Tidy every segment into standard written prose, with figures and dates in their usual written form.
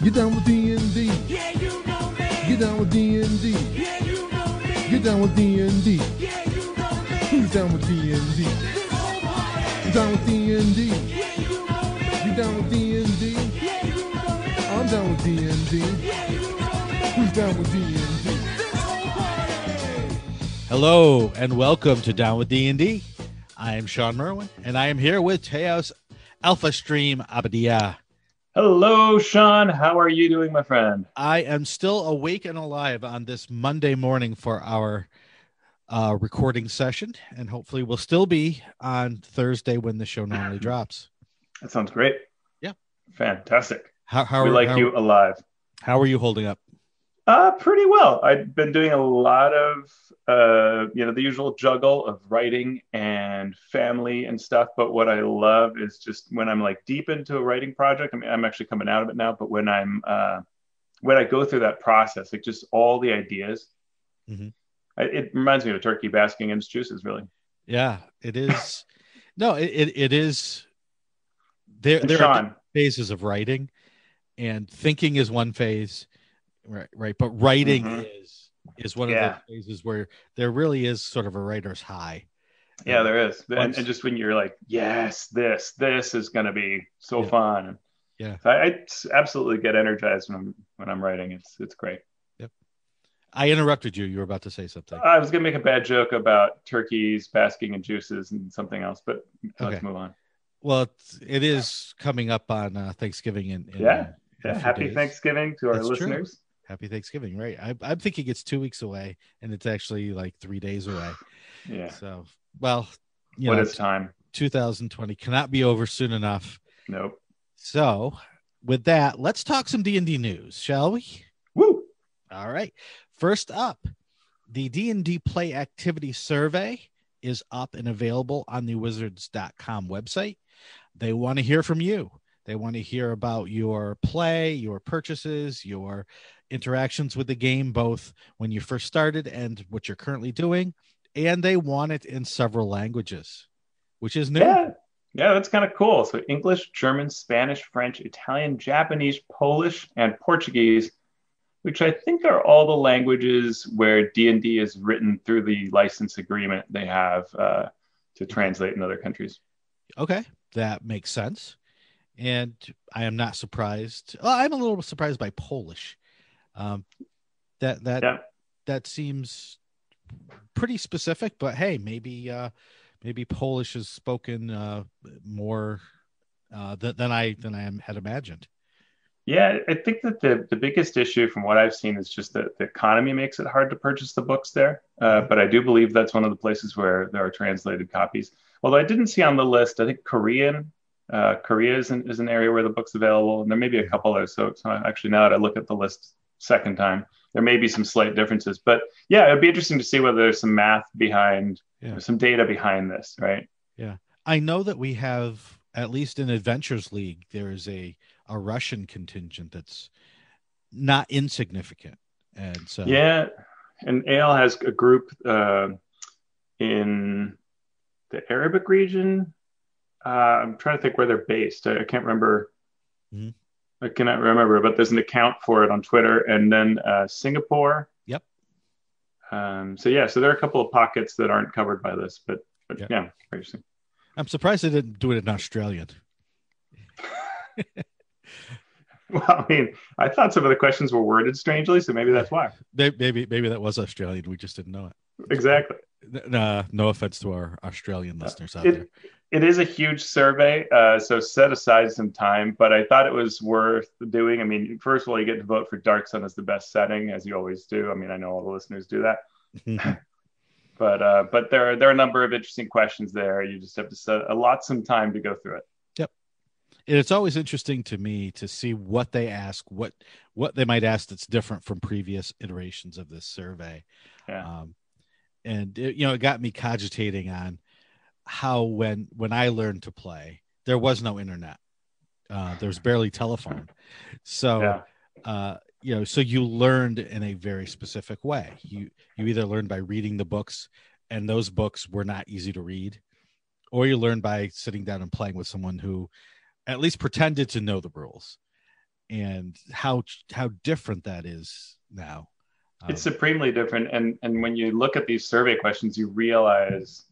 Get down with D&D. Yeah, you know me. Get down with D&D. Yeah, you know me. Get down with D&D. Yeah, you know me. Who's down with D&D? This whole party. Down with D&D. Yeah, you know me. You down with D&D? Yeah, you know me. I'm down with D&D. Yeah, you know me. Who's down with D&D? This whole party. Hello and welcome to Down with D&D. I am Sean Merwin and I am here with Teos Alpha Stream Abadia. Hello, Sean. How are you doing, my friend? I am still awake and alive on this Monday morning for our recording session, and hopefully we'll still be on Thursday when the show normally drops. That sounds great. Yeah. Fantastic. How we like you alive. How are you holding up? Pretty well. I've been doing a lot of, the usual juggle of writing and family and stuff. But what I love is just when I'm like deep into a writing project. I mean, I'm actually coming out of it now. But when I go through that process, like just all the ideas, it reminds me of a turkey basking in its juices. Really. Yeah, it is. No, it is. There Sean, are phases of writing, and thinking is one phase. Right. But writing is one of those phases where there really is sort of a writer's high. Yeah, there is. And just when you're like, yes, this is going to be so fun. Yeah. So I absolutely get energized when I'm writing. It's great. Yep. I interrupted you. You were about to say something. I was going to make a bad joke about turkeys basking in juices and something else, but let's move on. Well, it is coming up on Thanksgiving. In Happy days. Thanksgiving to our listeners. True. Happy Thanksgiving, right? I'm thinking it's 2 weeks away, and it's actually like 3 days away. Yeah. So, well, what is time? 2020 cannot be over soon enough. Nope. So, with that, let's talk some D&D news, shall we? Woo! All right. First up, the D&D Play Activity Survey is up and available on the wizards.com website. They want to hear from you. They want to hear about your play, your purchases, your interactions with the game, both when you first started and what you're currently doing. And they want it in several languages, which is new. Yeah, that's kind of cool. So English, German, Spanish, French, Italian, Japanese, Polish, and Portuguese, which I think are all the languages where D&D is written through the license agreement they have to translate in other countries. Okay, that makes sense. And I am not surprised. Well, I'm a little surprised by Polish. That seems pretty specific, but hey, maybe Polish is spoken more than I had imagined. Yeah, I think that the biggest issue from what I've seen is just that the economy makes it hard to purchase the books there. But I do believe that's one of the places where there are translated copies. Although I didn't see on the list, I think Korea is an area where the book's available, and there may be a couple others. So actually, now that I look at the list second time, there may be some slight differences. But yeah, it'd be interesting to see whether there's some math behind, some data behind this, right? Yeah, I know that we have, at least in Adventures League, there is a Russian contingent that's not insignificant, and so and AL has a group in the Arabic region. I'm trying to think where they're based. I can't remember. I cannot remember, but there's an account for it on Twitter. And then Singapore. Yep. So there are a couple of pockets that aren't covered by this, but yeah, very interesting. I'm surprised they didn't do it in Australian. Well, I mean, I thought some of the questions were worded strangely, so maybe that's why. Maybe that was Australian. We just didn't know it. Exactly. No offense to our Australian listeners out there. It is a huge survey, so set aside some time, but I thought it was worth doing. I mean, first of all, you get to vote for Dark Sun as the best setting, as you always do. I mean, I know all the listeners do that. But there are a number of interesting questions there. You just have to allot some time to go through it. Yep. And it's always interesting to me to see what they ask, what they might ask that's different from previous iterations of this survey. Yeah. And it got me cogitating on how when I learned to play, there was no internet. There was barely telephone. So, so you learned in a very specific way. You either learned by reading the books, and those books were not easy to read, or you learned by sitting down and playing with someone who at least pretended to know the rules. and how different that is now. It's supremely different. And when you look at these survey questions, you realize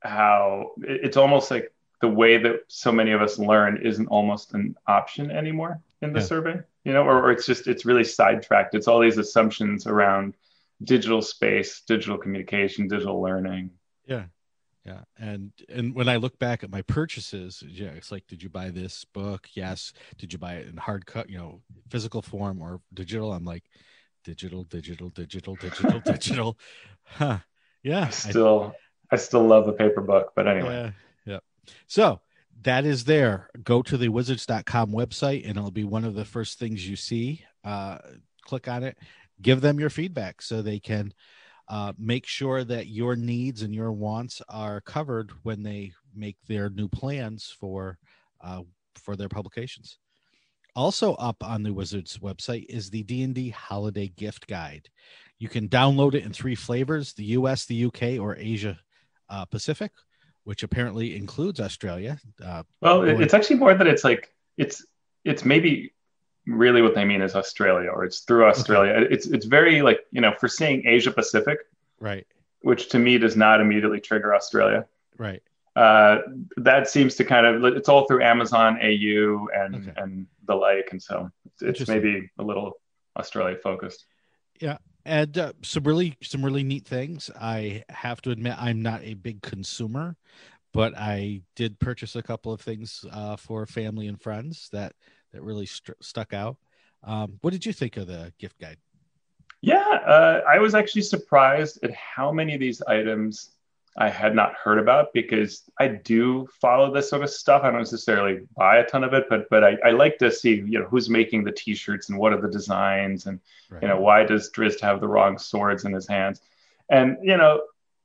how it's almost like the way that so many of us learn isn't almost an option anymore in the survey, or it's really sidetracked. It's all these assumptions around digital space, digital communication, digital learning. Yeah. And when I look back at my purchases, it's like, did you buy this book? Yes. Did you buy it in hard cut, physical form or digital? I'm like, digital. Huh. Yeah. I still love the paper book, but anyway. Yeah. So that is there. Go to the wizards.com website and it'll be one of the first things you see. Click on it, give them your feedback so they can make sure that your needs and your wants are covered when they make their new plans for their publications. Also up on the Wizards website is the D&D Holiday Gift Guide. You can download it in 3 flavors, the US, the UK, or Asia Pacific, which apparently includes Australia. It's actually more that it's maybe really what they mean is Australia, or it's through Australia. Okay. It's very for saying Asia Pacific, right? Which to me does not immediately trigger Australia, right? That seems to kind of, it's all through Amazon AU and the like, and so it's maybe a little Australia focused. Yeah, and some really neat things. I have to admit, I'm not a big consumer, but I did purchase a couple of things for family and friends that really stuck out. What did you think of the gift guide? Yeah, I was actually surprised at how many of these items I had not heard about, because I do follow this sort of stuff. I don't necessarily buy a ton of it, but I like to see, who's making the t-shirts and what are the designs, and, right. Why does Drizzt have the wrong swords in his hands? And,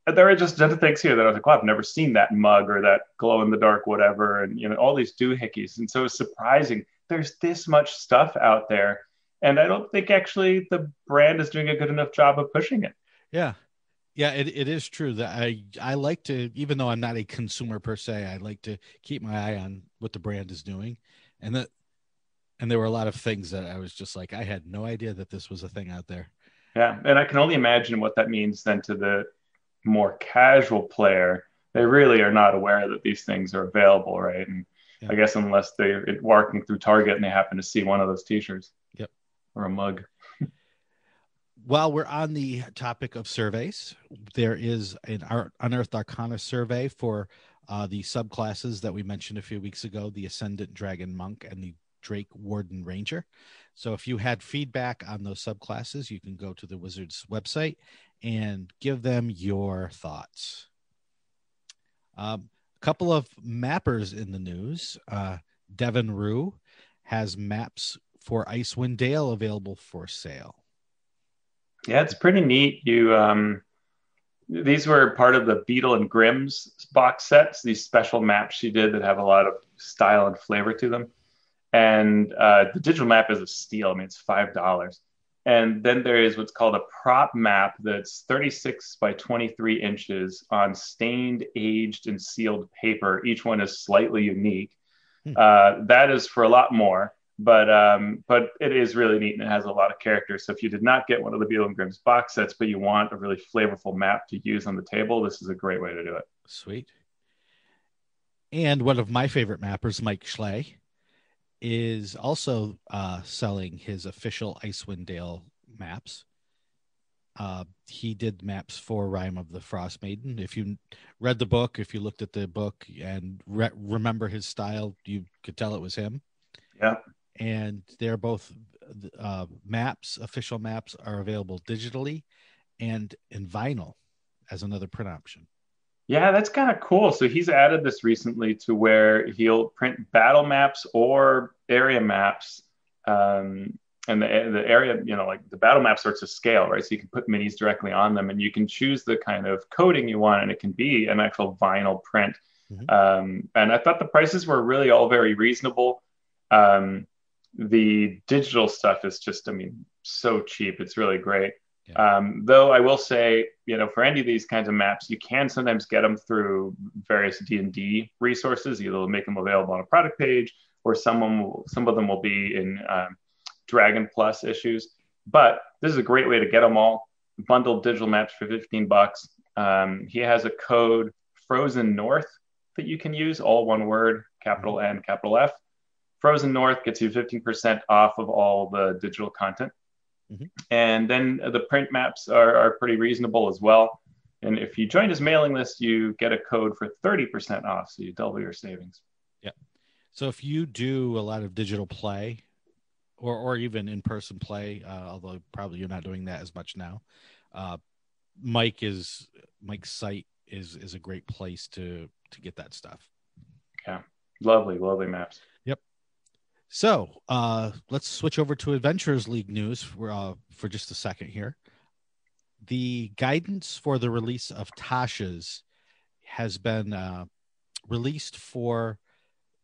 there are just other things here that I was like, well, I've never seen that mug or that glow in the dark, whatever. And, all these doohickeys. And so it's surprising. There's this much stuff out there. And I don't think actually the brand is doing a good enough job of pushing it. Yeah. Yeah, it is true that I like to, even though I'm not a consumer per se, I like to keep my eye on what the brand is doing. And there were a lot of things that I was just like, I had no idea that this was a thing out there. Yeah. And I can only imagine what that means then to the more casual player. They really are not aware that these things are available, right? And yeah. I guess unless they're walking through Target and they happen to see one of those t-shirts. Yep. Or a mug. While we're on the topic of surveys, there is an Unearthed Arcana survey for the subclasses that we mentioned a few weeks ago, the Ascendant Dragon Monk and the Drake Warden Ranger. So if you had feedback on those subclasses, you can go to the Wizards website and give them your thoughts. A couple of mappers in the news. Deven Rue has maps for Icewind Dale available for sale. Yeah, it's pretty neat. These were part of the Beetle and Grimm's box sets, these special maps she did that have a lot of style and flavor to them. And the digital map is a steal. I mean, it's $5. And then there is what's called a prop map that's 36 by 23 inches on stained, aged, and sealed paper. Each one is slightly unique. That is for a lot more. But it is really neat, and it has a lot of characters. So if you did not get one of the Beetle and Grimm's box sets, but you want a really flavorful map to use on the table, this is a great way to do it. Sweet. And one of my favorite mappers, Mike Schley, is also selling his official Icewind Dale maps. He did maps for Rime of the Frost Maiden. If you read the book, if you looked at the book and remember his style, you could tell it was him. Yeah. And they're both maps, official maps are available digitally and in vinyl as another print option. Yeah, that's kind of cool. So he's added this recently to where he'll print battle maps or area maps. And the area, like the battle map sorts of scale, right? So you can put minis directly on them and you can choose the kind of coding you want, and it can be an actual vinyl print. Mm-hmm. And I thought the prices were really all very reasonable. The digital stuff is just, so cheap. It's really great. Yeah. Though I will say, for any of these kinds of maps, you can sometimes get them through various D&D resources. Either they'll make them available on a product page, or some of them will be in Dragon Plus issues. But this is a great way to get them all. Bundled digital maps for $15. He has a code Frozen North that you can use, all one word, capital N, capital F. Frozen North gets you 15% off of all the digital content. And then the print maps are pretty reasonable as well. And if you join his mailing list, you get a code for 30% off. So you double your savings. Yeah. So if you do a lot of digital play or even in-person play, although probably you're not doing that as much now, Mike's site is a great place to get that stuff. Yeah. Lovely maps. Yep. So let's switch over to Adventurers League news for just a second here. The guidance for the release of Tasha's has been released for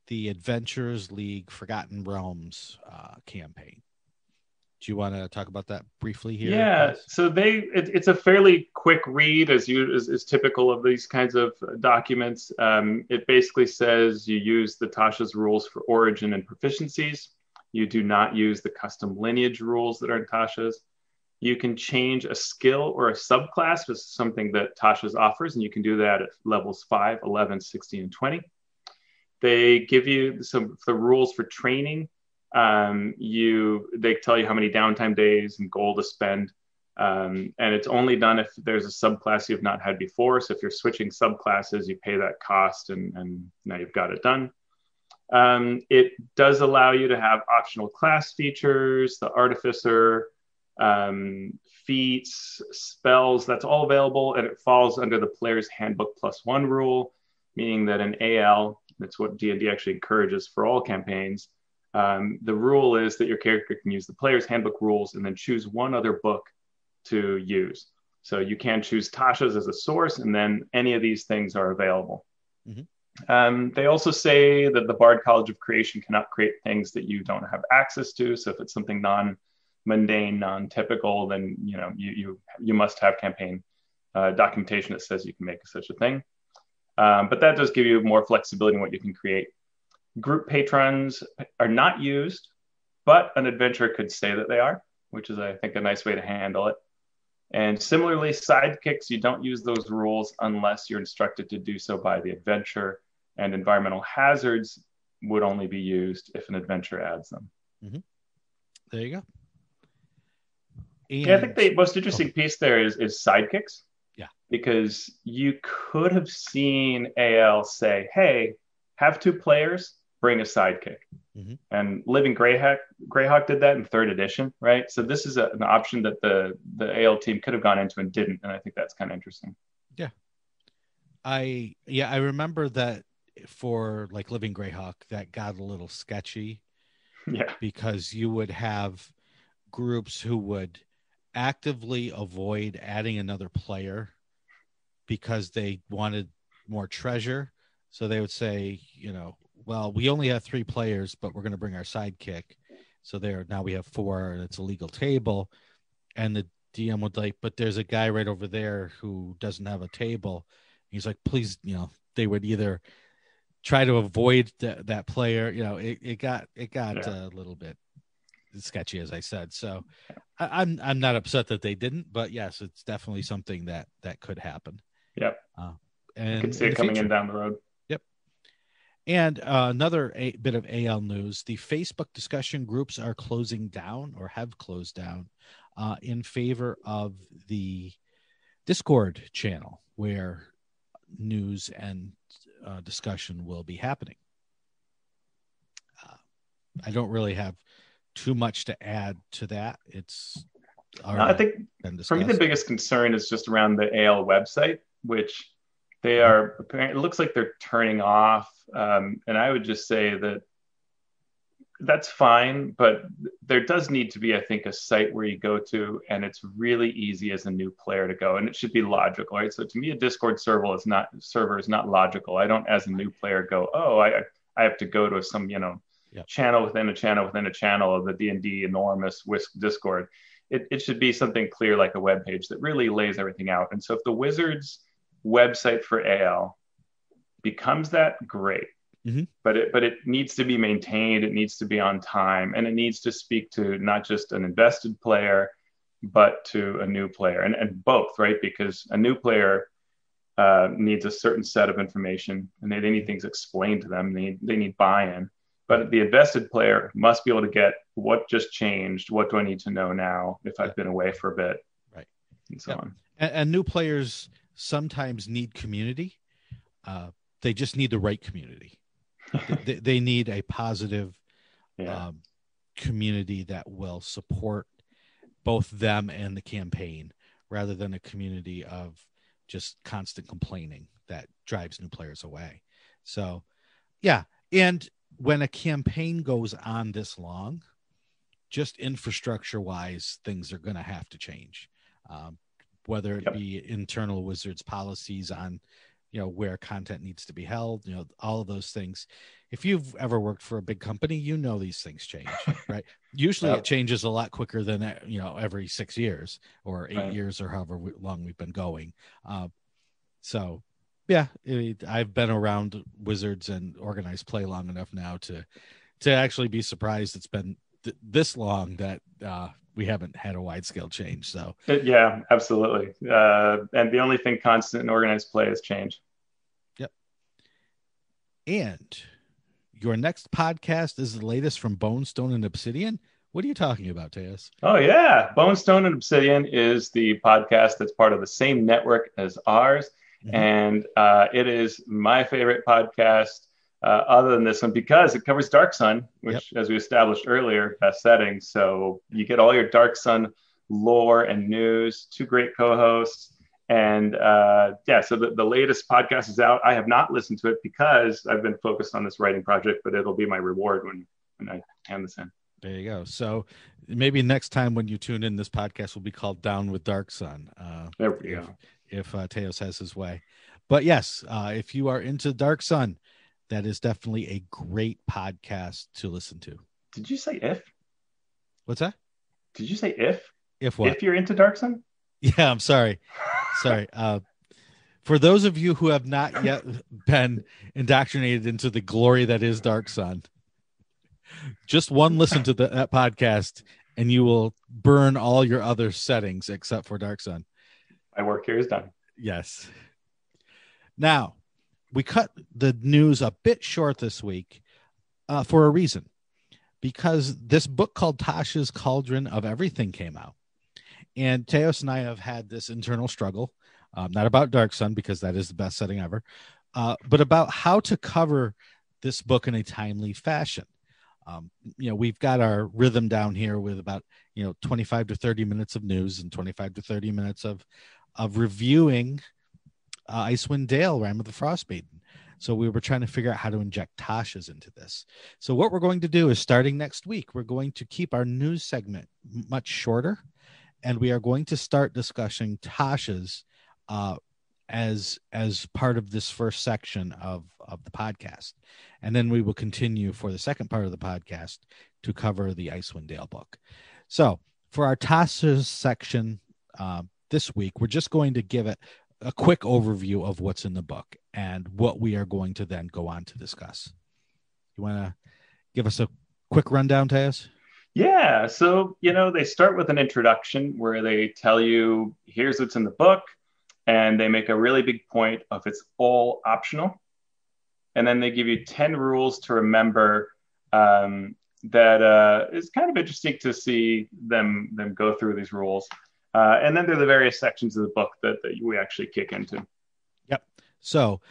the Adventurers League Forgotten Realms campaign. Do you want to talk about that briefly here? Yeah, so it's a fairly quick read, as typical of these kinds of documents. It basically says you use the Tasha's rules for origin and proficiencies. You do not use the custom lineage rules that are in Tasha's. You can change a skill or a subclass, which is something that Tasha's offers, and you can do that at levels 5, 11, 16, and 20. They give you the rules for training. They tell you how many downtime days and gold to spend. And it's only done if there's a subclass you've not had before. So if you're switching subclasses, you pay that cost and now you've got it done. It does allow you to have optional class features, the artificer, feats, spells, that's all available. And it falls under the player's handbook +1 rule, meaning that in AL, that's what D&D actually encourages for all campaigns. The rule is that your character can use the player's handbook rules and then choose one other book to use. So you can choose Tasha's as a source, and then any of these things are available. They also say that the Bard College of Creation cannot create things that you don't have access to. So if it's something non-mundane, non-typical, then you must have campaign documentation that says you can make such a thing. But that does give you more flexibility in what you can create. Group patrons are not used, but an adventurer could say that they are, which is, I think, a nice way to handle it. And similarly, sidekicks, you don't use those rules unless you're instructed to do so by the adventurer, and environmental hazards would only be used if an adventurer adds them. There you go. And I think the most interesting piece there is sidekicks. Yeah. Because you could have seen AL say, hey, have 2 players, bring a sidekick. And Living Greyhawk did that in 3rd edition, right? So this is an option that the AL team could have gone into and didn't, and I think that's kind of interesting. Yeah. I remember that for like Living Greyhawk, that got a little sketchy. Yeah. Because you would have groups who would actively avoid adding another player because they wanted more treasure. So they would say, well, we only have 3 players, but we're going to bring our sidekick. So now we have 4, and it's a legal table. And the DM would but there's a guy right over there who doesn't have a table. He's like, please, they would either try to avoid that player. It got a little bit sketchy, as I said. So I'm not upset that they didn't, but yes, it's definitely something that could happen. Yep. And you can see it coming in down the road. Yep. And another bit of AL news: the Facebook discussion groups are closing down, or have closed down, in favor of the Discord channel, where news and discussion will be happening. I don't really have too much to add to that. I think for me the biggest concern is just around the AL website, which it looks like they're turning off. And I would just say that that's fine, but there does need to be, I think, a site where you go to, and it's really easy as a new player to go, and it should be logical, right? So to me, a Discord server is not logical. I don't, as a new player, go, oh, I have to go to some, channel within a channel within a channel of the D&D enormous Whisk Discord. It should be something clear, like a web page that really lays everything out. And so if the Wizards website for AL becomes that, great. but it needs to be maintained. It needs to be on time, and it needs to speak to not just an invested player, but to a new player, and both, right? Because a new player needs a certain set of information, and they need things explained to them. They need buy-in. But the invested player must be able to get what just changed. What do I need to know now if I've been away for a bit? Right. And so on. And new players sometimes need community. They just need the right community. they need a positive community that will support both them and the campaign, rather than a community of just constant complaining that drives new players away. So, yeah. And when a campaign goes on this long, just infrastructure wise, things are going to have to change. Whether it be internal Wizards policies on, where content needs to be held, all of those things. If you've ever worked for a big company, these things change, right? Usually it changes a lot quicker than, every 6 years or 8 years or however long we've been going. So yeah, I've been around Wizards and organized play long enough now to actually be surprised it's been this long that we haven't had a wide scale change. So yeah, absolutely. And the only thing constant in organized play is change. Yep. And your next podcast is the latest from Bone, Stone, and Obsidian. What are you talking about, Teos? Oh yeah, Bone, Stone, and Obsidian is the podcast that's part of the same network as ours. Mm-hmm. And it is my favorite podcast other than this one because it covers Dark Sun, which, as we established earlier, best setting. So you get all your Dark Sun lore and news, two great co-hosts. And so the latest podcast is out. I have not listened to it because I've been focused on this writing project, but it'll be my reward when I hand this in. There you go. So maybe next time when you tune in, this podcast will be called Down with Dark Sun. There we go. If Teos has his way. But yes, if you are into Dark Sun, that is definitely a great podcast to listen to. Did you say if? What's that? Did you say if? If what? If you're into Dark Sun? Yeah, I'm sorry. For those of you who have not yet been indoctrinated into the glory that is Dark Sun, just one listen to that podcast and you will burn all your other settings except for Dark Sun. My work here is done. Yes. Now, we cut the news a bit short this week for a reason. Because this book called Tasha's Cauldron of Everything came out. And Teos and I have had this internal struggle, not about Dark Sun, because that is the best setting ever, but about how to cover this book in a timely fashion. We've got our rhythm down here with about, 25 to 30 minutes of news and 25 to 30 minutes of reviewing Icewind Dale, Rime of the Frost Maiden. So we were trying to figure out how to inject Tasha's into this. So what we're going to do is starting next week, we're going to keep our news segment much shorter, and we are going to start discussing Tasha's as part of this first section of the podcast. And then we will continue for the second part of the podcast to cover the Icewind Dale book. So for our Tasha's section this week, we're just going to give it a quick overview of what's in the book and what we are going to then go on to discuss. You want to give us a quick rundown, Teos? Yeah. So, they start with an introduction where they tell you, here's what's in the book. And they make a really big point of it's all optional. And then they give you 10 rules to remember that is kind of interesting to see them go through these rules. And then there are the various sections of the book that we actually kick into. Yep. So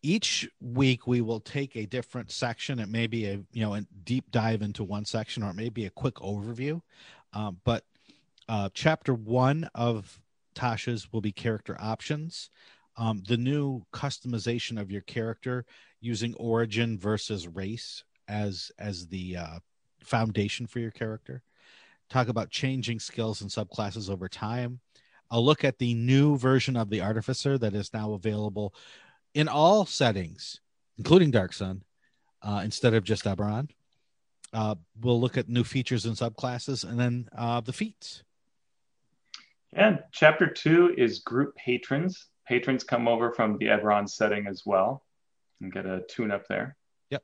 each week we will take a different section. It may be a deep dive into one section, or it may be a quick overview. But chapter 1 of Tasha's will be character options. The new customization of your character using origin versus race as the foundation for your character. Talk about changing skills and subclasses over time. I'll look at the new version of the Artificer that is now available in all settings, including Dark Sun, instead of just Eberron. We'll look at new features and subclasses, and then the feats. And chapter 2 is group patrons. Patrons come over from the Eberron setting as well and get a tune-up there. Yep.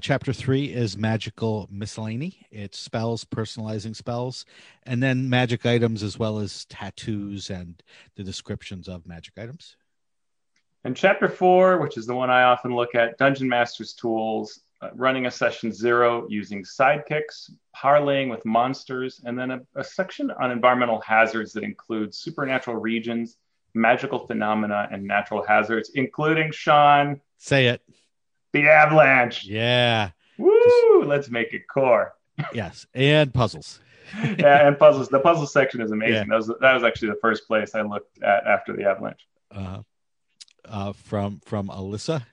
Chapter 3 is magical miscellany. It's spells, personalizing spells, and then magic items as well as tattoos and the descriptions of magic items. And chapter 4, which is the one I often look at, Dungeon Master's Tools, running a session 0 using sidekicks, parlaying with monsters, and then a section on environmental hazards that includes supernatural regions, magical phenomena, and natural hazards, including, Sean, Say it. the avalanche. Yeah. Woo! Let's make it core. Yes. And puzzles. Yeah, and puzzles. The puzzle section is amazing. Yeah. That was actually the first place I looked at after the avalanche. From Alyssa.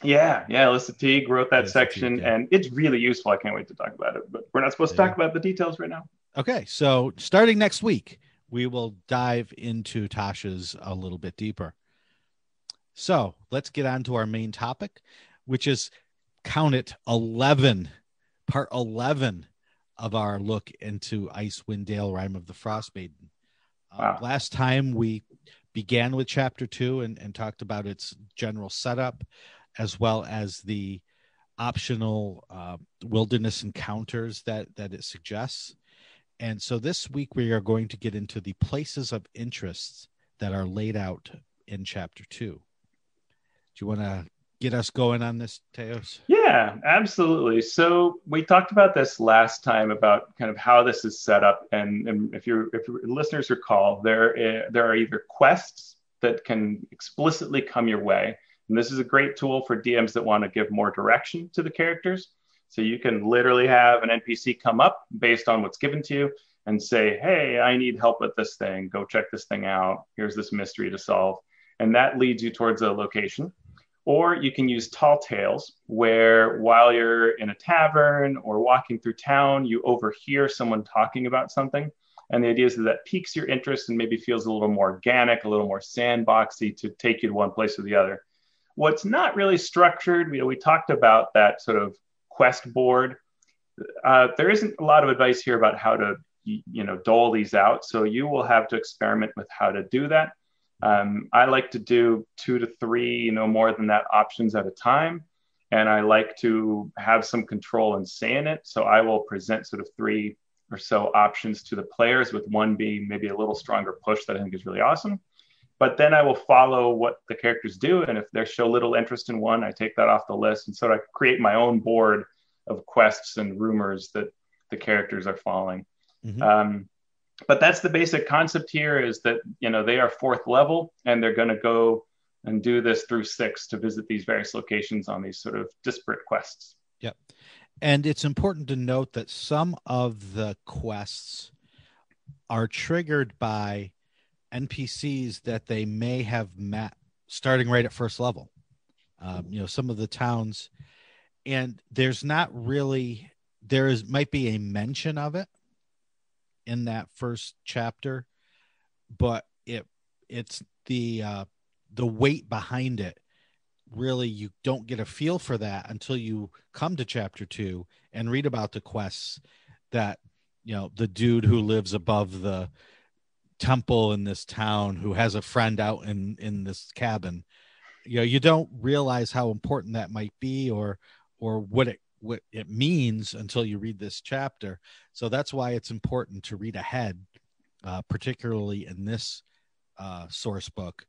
Yeah, Alyssa Teague wrote that Alyssa section, Teague, yeah. and it's really useful. I can't wait to talk about it, but we're not supposed to talk about the details right now. Okay, so starting next week, we will dive into Tasha's a little bit deeper. So let's get on to our main topic, which is, count it, part 11 of our look into Icewind Dale, Rime of the Frost Maiden. Wow. Last time we began with chapter 2 and talked about its general setup, as well as the optional wilderness encounters that it suggests. And so this week we are going to get into the places of interest that are laid out in chapter 2. Do you want to get us going on this, Teos? Yeah, absolutely. So we talked about this last time about kind of how this is set up, and if your listeners recall, there are either quests that can explicitly come your way, and this is a great tool for DMs that want to give more direction to the characters. So you can literally have an NPC come up based on what's given to you and say, "Hey, I need help with this thing. Go check this thing out. Here's this mystery to solve," and that leads you towards a location. Or you can use tall tales, where while you're in a tavern or walking through town, you overhear someone talking about something. And the idea is that piques your interest and maybe feels a little more organic, a little more sandboxy to take you to one place or the other. What's not really structured, we talked about that sort of quest board. There isn't a lot of advice here about how to dole these out. So you will have to experiment with how to do that. I like to do 2 to 3, no more than that, options at a time. And I like to have some control and say in it. So I will present sort of 3 or so options to the players, with one being maybe a little stronger push that I think is really awesome. But then I will follow what the characters do. And if they show little interest in one, I take that off the list. And so I create my own board of quests and rumors that the characters are following. Mm-hmm. But that's the basic concept here, is that, they are 4th level and they're going to go and do this through 6 to visit these various locations on these sort of disparate quests. Yep. And it's important to note that some of the quests are triggered by NPCs that they may have met starting right at 1st level. Some of the towns, and might be a mention of it in that first chapter, but it's the weight behind it. Really, you don't get a feel for that until you come to chapter 2 and read about the quests that, the dude who lives above the temple in this town, who has a friend out in this cabin. You don't realize how important that might be or what it means until you read this chapter. So that's why it's important to read ahead, particularly in this source book,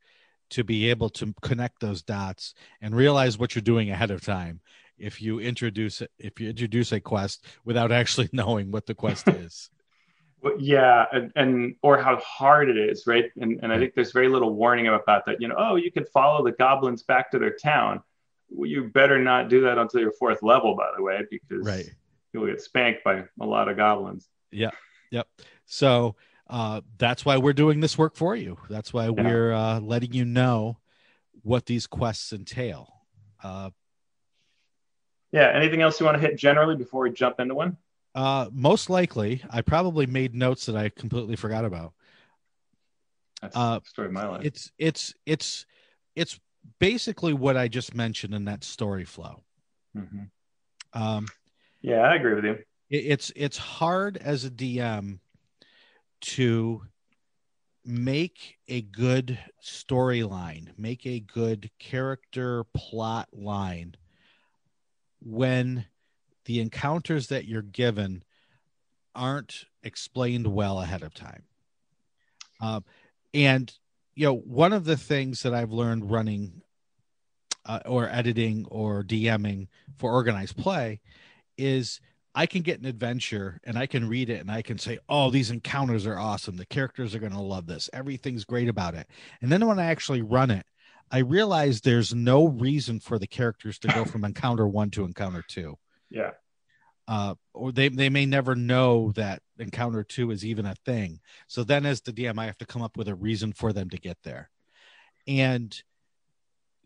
to be able to connect those dots and realize what you're doing ahead of time. If you introduce a quest without actually knowing what the quest is. Yeah, and or how hard it is, right? And I think there's very little warning about that. You can follow the goblins back to their town. Well, you better not do that until your 4th level, by the way, because you'll get spanked by a lot of goblins. Yep. So that's why we're doing this work for you. That's why we're letting you know what these quests entail. Anything else you want to hit generally before we jump into one? Most likely, I probably made notes that I completely forgot about. That's the story of my life. It's basically what I just mentioned in that story flow. Mm-hmm. I agree with you. It's hard as a DM to make a good storyline, make a good character plot line when the encounters that you're given aren't explained well ahead of time. And, one of the things that I've learned running or editing or DMing for organized play is I can get an adventure and I can read it and I can say, oh, these encounters are awesome. The characters are going to love this. Everything's great about it. And then when I actually run it, I realize there's no reason for the characters to go from encounter 1 to encounter 2. Yeah. Or they may never know that encounter 2 is even a thing. So then as the DM, I have to come up with a reason for them to get there. And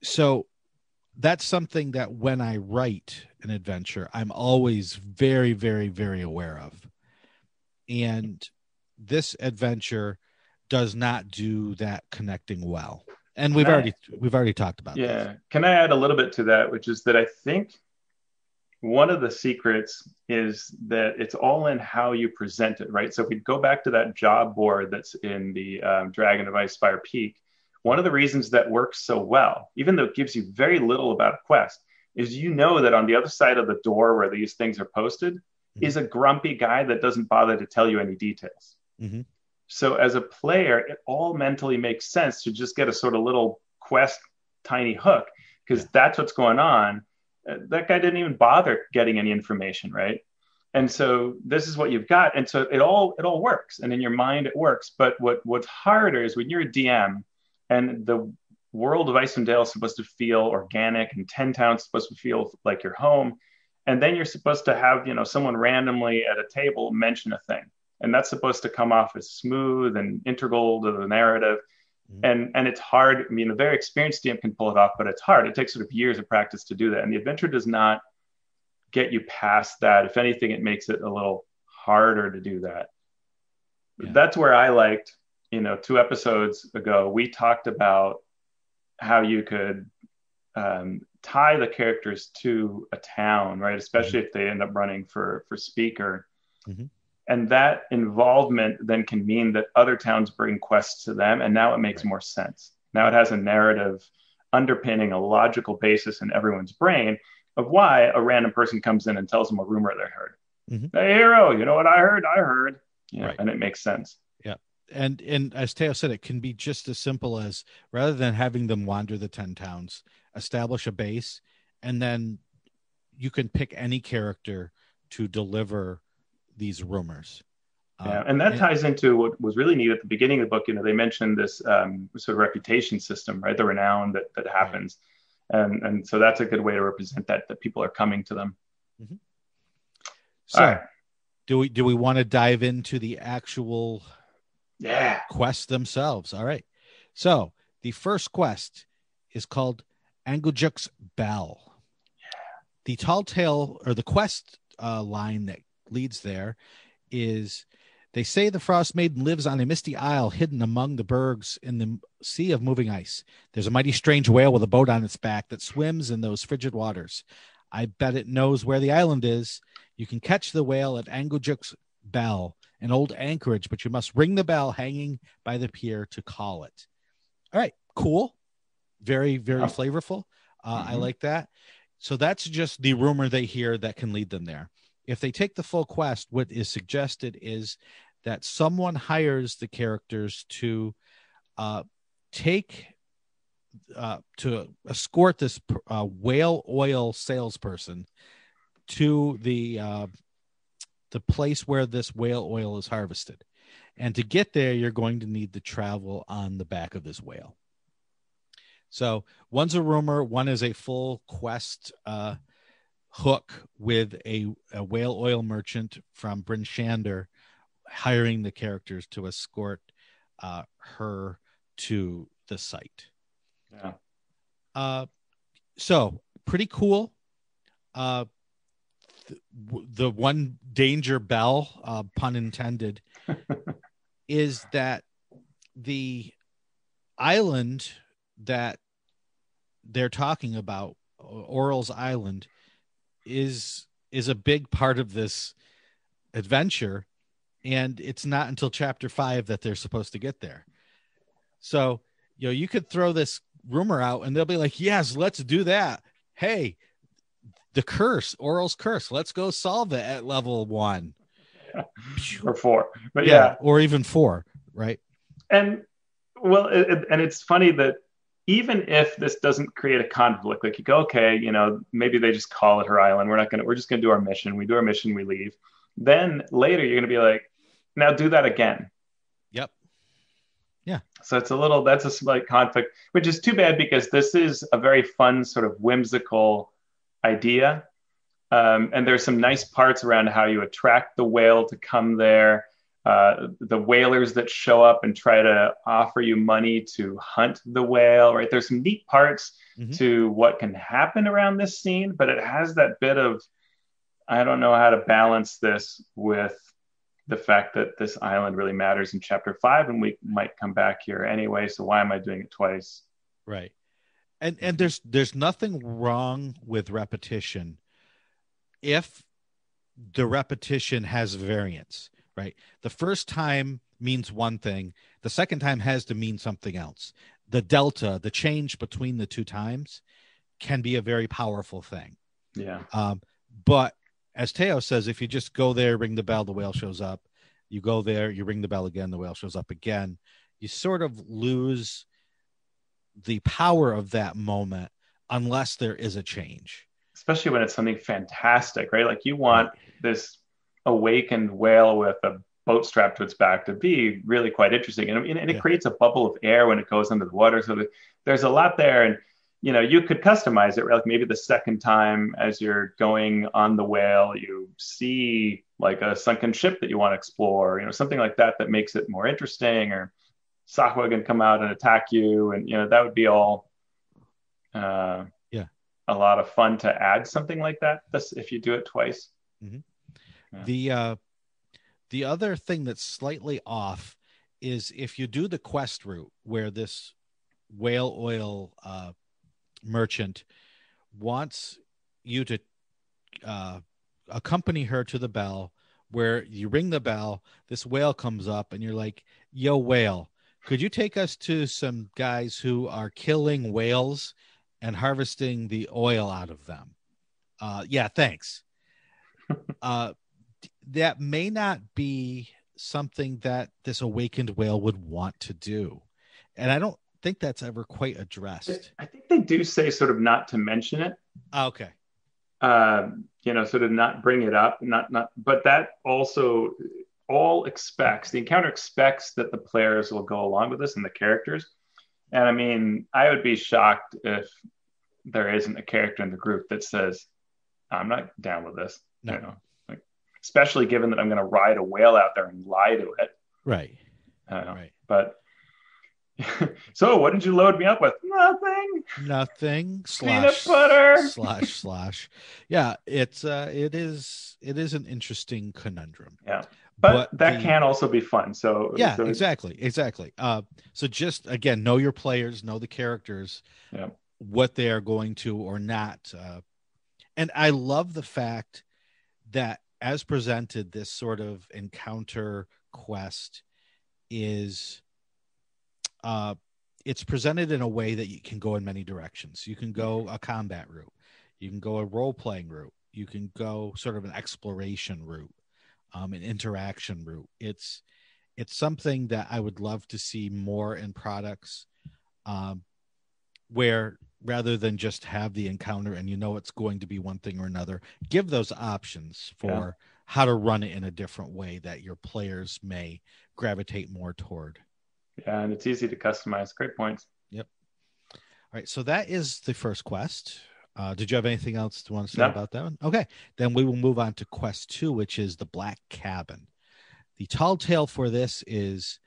so that's something that when I write an adventure, I'm always very, very, very aware of. And this adventure does not do that connecting well. And we've already talked about yeah. this. Can I add a little bit to that, which is that I think one of the secrets is that it's all in how you present it, right? So if we go back to that job board that's in the Dragon of Icefire Peak, one of the reasons that works so well, even though it gives you very little about a quest, is that on the other side of the door where these things are posted is a grumpy guy that doesn't bother to tell you any details. Mm-hmm. So as a player, it all mentally makes sense to just get a sort of little quest, tiny hook, because that's what's going on. That guy didn't even bother getting any information, right? And so this is what you've got. And so it all works. And in your mind, it works. But what's harder is when you're a DM and the world of Icewind Dale is supposed to feel organic and 10 Town's supposed to feel like your home. And then you're supposed to have, someone randomly at a table mention a thing. And that's supposed to come off as smooth and integral to the narrative. Mm-hmm. And it's hard. I mean, a very experienced DM can pull it off, but it's hard. It takes sort of years of practice to do that. And the adventure does not get you past that. If anything, it makes it a little harder to do that. Yeah. That's where I liked, 2 episodes ago, we talked about how you could tie the characters to a town, right? Especially if they end up running for speaker. Mm-hmm. And that involvement then can mean that other towns bring quests to them. And now it makes more sense. Now it has a narrative underpinning, a logical basis in everyone's brain of why a random person comes in and tells them a rumor they heard. Mm-hmm. Hey, hero, you know what I heard? Right. And it makes sense. Yeah. And as Teo said, it can be just as simple as, rather than having them wander the 10 towns, establish a base, and then you can pick any character to deliver these rumors. Yeah, and that ties into what was really neat at the beginning of the book. They mentioned this sort of reputation system, right? The renown that happens. Right. And so that's a good way to represent that people are coming to them. Mm-hmm. So right. do we want to dive into the actual quests themselves? All right. So the first quest is called Angujuk's Bell. Yeah. The tall tale, or the quest line that leads there, is they say the Frost Maiden lives on a misty isle hidden among the bergs in the sea of moving ice. There's a mighty strange whale with a boat on its back that swims in those frigid waters. I bet it knows where the island is. You can catch the whale at Angujuk's Bell, an old anchorage, but you must ring the bell hanging by the pier to call it. All right, cool. Very, very flavorful. I like that. So that's just the rumor they hear that can lead them there. If they take the full quest, what is suggested is that someone hires the characters to escort this whale oil salesperson to the place where this whale oil is harvested. And to get there, you're going to need to travel on the back of this whale. So one's a rumor, one is a full quest hook with a whale oil merchant from Bryn Shander hiring the characters to escort her to the site. Yeah. So pretty cool. The one danger bell, pun intended, is that the island that they're talking about, Oral's Island, is a big part of this adventure, and it's not until chapter 5 that they're supposed to get there. So, you could throw this rumor out and they'll be like, yes, let's do that. Hey, the curse, Oral's curse. Let's go solve it at level 1 or 4. But yeah, or even 4, right? and well, and it's funny that even if this doesn't create a conflict, like you go, okay, you know, maybe they just call it her island. We're just gonna do our mission. We do our mission, we leave. Then later you're gonna be like, now do that again. Yep. Yeah. So that's a slight conflict, which is too bad because this is a very fun sort of whimsical idea. And there's some nice parts around how you attract the whale to come there. The whalers that show up and try to offer you money to hunt the whale, right? There's some neat parts to what can happen around this scene, but it has that bit of, I don't know how to balance this with the fact that this island really matters in chapter 5, and we might come back here anyway. So why am I doing it twice? Right. And there's nothing wrong with repetition if the repetition has variance, right? The first time means one thing. The second time has to mean something else. The delta, the change between the two times can be a very powerful thing. Yeah. But as Teo says, if you just go there, ring the bell, the whale shows up. You go there, you ring the bell again, the whale shows up again. You sort of lose the power of that moment unless there is a change. Especially when it's something fantastic, right? Like you want this awakened whale with a boat strapped to its back to be really quite interesting. And it creates a bubble of air when it goes under the water. So there's a lot there. And, you know, you could customize it, right? Like maybe the second time as you're going on the whale, you see like a sunken ship that you want to explore, you know, something like that that makes it more interesting, or Sakwa can come out and attack you. And, you know, that would be all a lot of fun to add something like that if you do it twice. Yeah. The other thing that's slightly off is if you do the quest route where this whale oil merchant wants you to accompany her to the bell, where you ring the bell, this whale comes up and you're like, yo, whale, could you take us to some guys who are killing whales and harvesting the oil out of them? Yeah, thanks. That may not be something that this awakened whale would want to do. And I don't think that's ever quite addressed. I think they do say sort of not to mention it. Okay. You know, sort of not bring it up, but that also the encounter expects that the players will go along with this and the characters. And I mean, I would be shocked if there isn't a character in the group that says, I'm not down with this. No. You know, like, especially given that I'm going to ride a whale out there and lie to it. Right. Right. But so what did you load me up with? Nothing. Peanut butter. / Yeah, it is an interesting conundrum. Yeah. But that can also be fun. So yeah, exactly. So just again, know your players, know the characters, what they are going to or not. And I love the fact that as presented, this sort of encounter quest is it's presented in a way that you can go in many directions. You can go a combat route, you can go a role-playing route, you can go sort of an exploration route, an interaction route. It's something that I would love to see more in products, where rather than just have the encounter and you know it's going to be one thing or another, give those options for how to run it in a different way that your players may gravitate more toward. Yeah, and it's easy to customize. Great points. Yep. All right, so that is the first quest. Did you have anything else to want to say about that one? Okay, then we will move on to quest 2, which is the Black Cabin. The tall tale for this is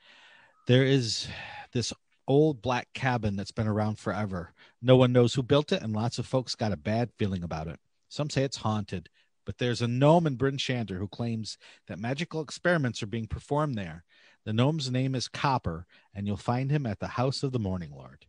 there is this old black cabin that's been around forever. No one knows who built it, and lots of folks got a bad feeling about it. Some say it's haunted, but there's a gnome in Bryn Shander who claims that magical experiments are being performed there. The gnome's name is Copper, and you'll find him at the House of the Morning Lord.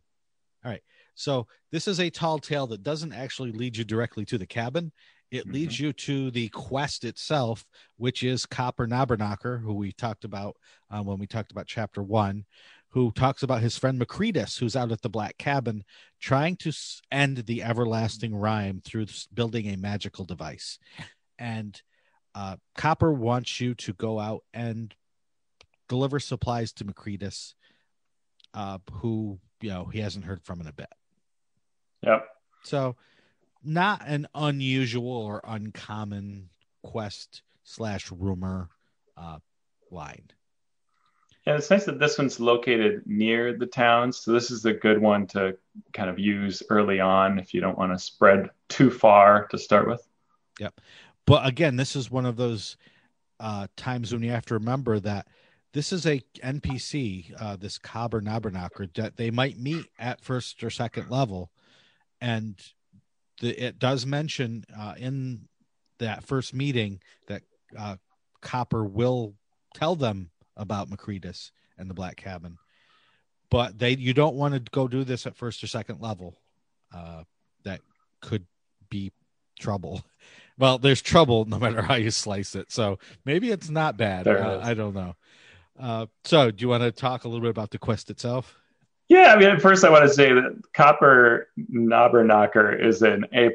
All right, so this is a tall tale that doesn't actually lead you directly to the cabin. It leads you to the quest itself, which is Copper Knobberknocker, who we talked about when we talked about chapter 1, who talks about his friend Macretus, who's out at the Black Cabin trying to end the everlasting rhyme through building a magical device. And Copper wants you to go out and deliver supplies to Macretus, who, he hasn't heard from in a bit. Yep. So not an unusual or uncommon quest/rumor line. Yeah, it's nice that this one's located near the town. So this is a good one to kind of use early on if you don't want to spread too far to start with. Yep. But again, this is one of those times when you have to remember that this is a NPC, this Cobber Nobberknocker, that they might meet at first or second level. And it does mention in that first meeting that Copper will tell them about Macretus and the Black Cabin, but you don't want to go do this at first or second level. That could be trouble. Well, there's trouble no matter how you slice it. So maybe it's not bad. I don't know. So do you want to talk a little bit about the quest itself? Yeah, I mean, at first I want to say that Copper Nobberknocker is an A+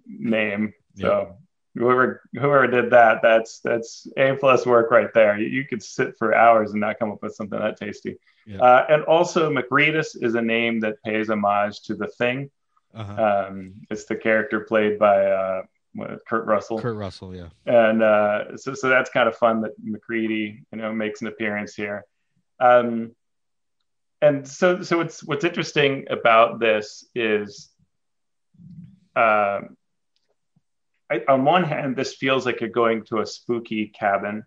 name. So whoever did that, that's A+ work right there. You could sit for hours and not come up with something that tasty. Yeah. And also Macretus is a name that pays homage to the Thing. Uh-huh. It's the character played by Kurt Russell. Kurt Russell, yeah. And so that's kind of fun that MacReady, makes an appearance here. And so what's interesting about this is, on one hand, this feels like you're going to a spooky cabin,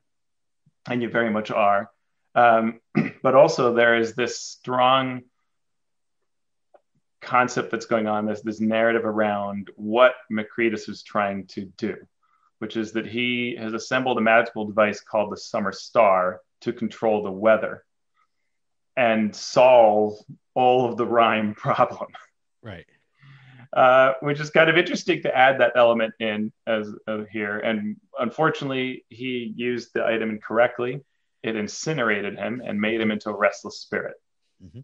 and you very much are. But also there is this strong concept that's going on, this narrative around what Macretus is trying to do, which is that he has assembled a magical device called the Summer Star to control the weather and solve all of the rhyme problem. Right. Which is kind of interesting to add that element in as here. And unfortunately, he used the item incorrectly. It incinerated him and made him into a restless spirit. Mm-hmm.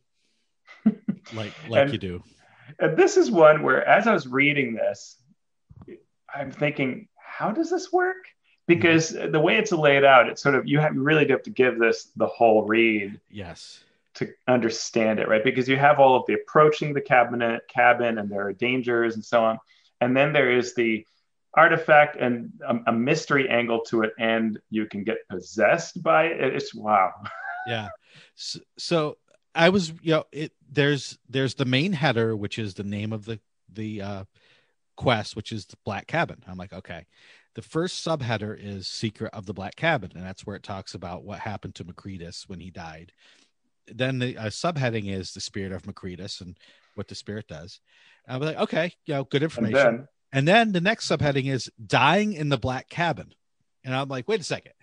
like you do. And this is one where, as I was reading this, I'm thinking, how does this work? Because the way it's laid out, it's sort of, you really do have to give this the whole read. Yes. To understand it, right? Because you have all of the approaching the cabin, and there are dangers and so on. And then there is the artifact and a mystery angle to it, and you can get possessed by it. It's wow. Yeah. So I was, there's the main header, which is the name of the quest, which is the Black Cabin. I'm like, okay. The first subheader is Secret of the Black Cabin, and that's where it talks about what happened to Macretus when he died. Then the subheading is the spirit of Macretus and what the spirit does. And I was like, okay, good information. And then the next subheading is dying in the Black Cabin. And I'm like, wait a second.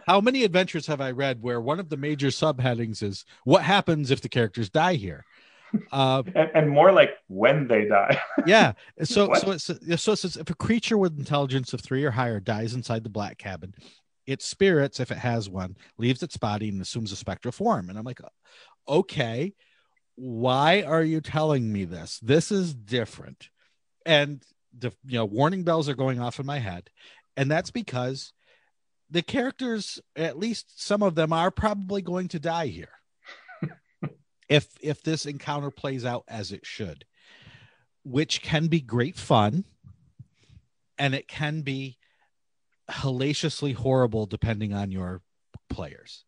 How many adventures have I read where one of the major subheadings is what happens if the characters die here? And more like when they die. Yeah. So it says if a creature with intelligence of 3 or higher dies inside the Black Cabin, its spirits, if it has one, leaves its body and assumes a spectral form. And I'm like, okay, why are you telling me this? This is different. And the warning bells are going off in my head. And that's because the characters, at least some of them, are probably going to die here. if this encounter plays out as it should, which can be great fun, and it can be hellaciously horrible depending on your players,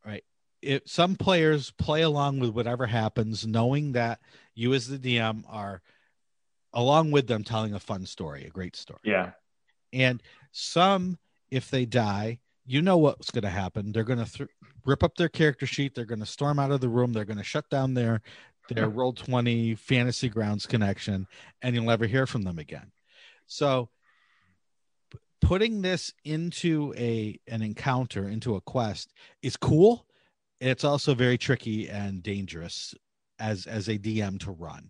right? Some players play along with whatever happens, knowing that you as the DM are along with them telling a fun story, a great story. Yeah. And some, if they die, what's going to happen. They're going to rip up their character sheet. They're going to storm out of the room. They're going to shut down their Roll20 Fantasy Grounds connection, and you'll never hear from them again. So putting this into an encounter, into a quest, is cool. It's also very tricky and dangerous as a DM to run.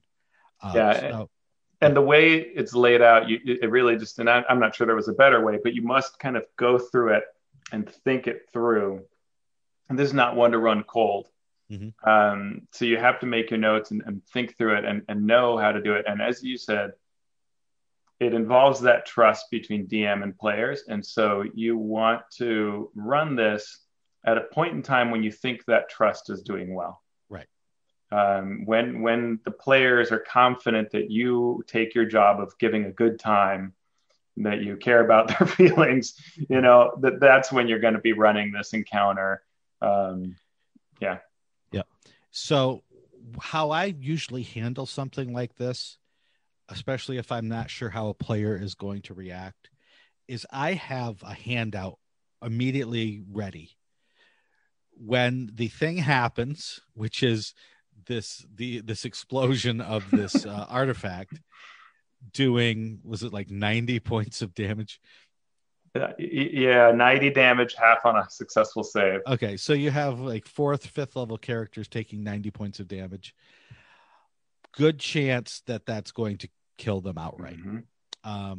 And the way it's laid out, it really just, and I'm not sure there was a better way, but you must kind of go through it and think it through and this is not one to run cold. Mm-hmm. So you have to make your notes and think through it and know how to do it. And as you said, it involves that trust between DM and players. And so you want to run this at a point in time when you think that trust is doing well. Right. When the players are confident that you take your job of giving a good time, that you care about their feelings, that's when you're going to be running this encounter. Yeah. So how I usually handle something like this, especially if I'm not sure how a player is going to react, is I have a handout immediately ready. When the thing happens, which is this explosion of this artifact doing, was it like 90 points of damage? Yeah, 90 damage, half on a successful save. Okay, so you have like 4th, 5th level characters taking 90 points of damage. Good chance that that's going to kill them outright. Mm-hmm.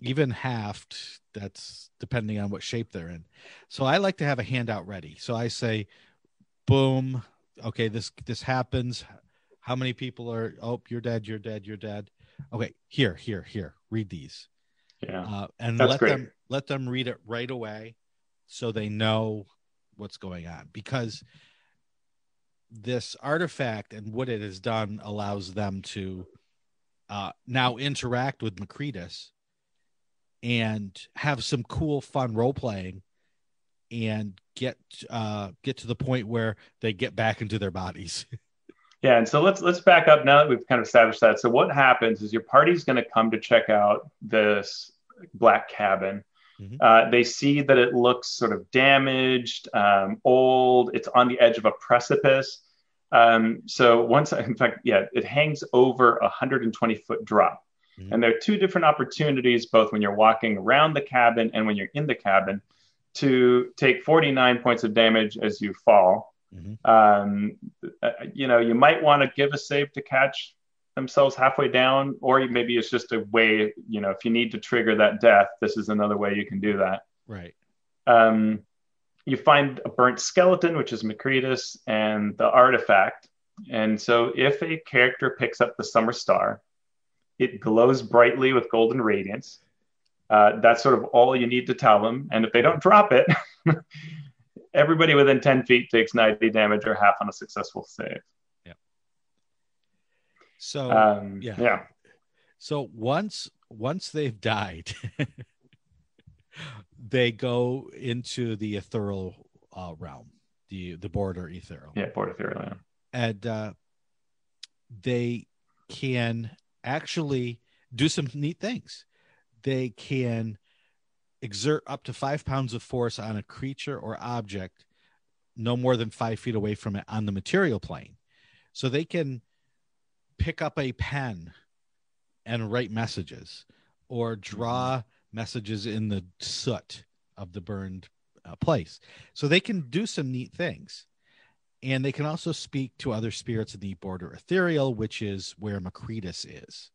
Even halved, that's depending on what shape they're in. So I like to have a handout ready. So I say, boom, okay, this happens. How many people are, oh, you're dead. Okay, here, read these. Yeah. And let them read it right away so they know what's going on, because this artifact and what it has done allows them to now interact with Macretus and have some cool, fun role playing and get to the point where they get back into their bodies. Yeah, and so let's back up now that we've kind of established that. So what happens is your party's going to come to check out this black cabin. Mm-hmm. They see that it looks sort of damaged, old. It's on the edge of a precipice. So it hangs over a 120-foot drop. Mm-hmm. And there are two different opportunities, both when you're walking around the cabin and when you're in the cabin, to take 49 points of damage as you fall. Mm-hmm. You might want to give a save to catch themselves halfway down, or maybe it's just a way, if you need to trigger that death, this is another way you can do that. Right. You find a burnt skeleton, which is Macretus, and the artifact. And so if a character picks up the Summer Star, it glows brightly with golden radiance. That's sort of all you need to tell them. And if they don't drop it, everybody within 10 feet takes 90 damage or half on a successful save. Yeah. So, yeah. So once they've died, they go into the ethereal realm, the border ethereal. Yeah, border ethereal. Yeah. And they can actually do some neat things. They can exert up to 5 pounds of force on a creature or object no more than 5 feet away from it on the material plane. So they can pick up a pen and write messages or draw messages in the soot of the burned place. So they can do some neat things. And they can also speak to other spirits in the border ethereal, which is where Macretus is.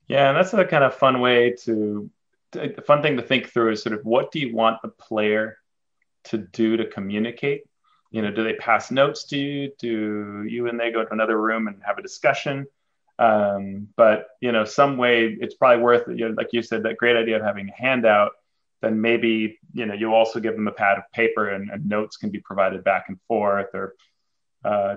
Yeah, and that's a kind of fun way fun thing to think through is sort of what do you want the player to do to communicate? Do they pass notes to you? Do you and they go to another room and have a discussion? But some way it's probably worth, like you said, that great idea of having a handout. Then maybe, you also give them a pad of paper and notes can be provided back and forth, or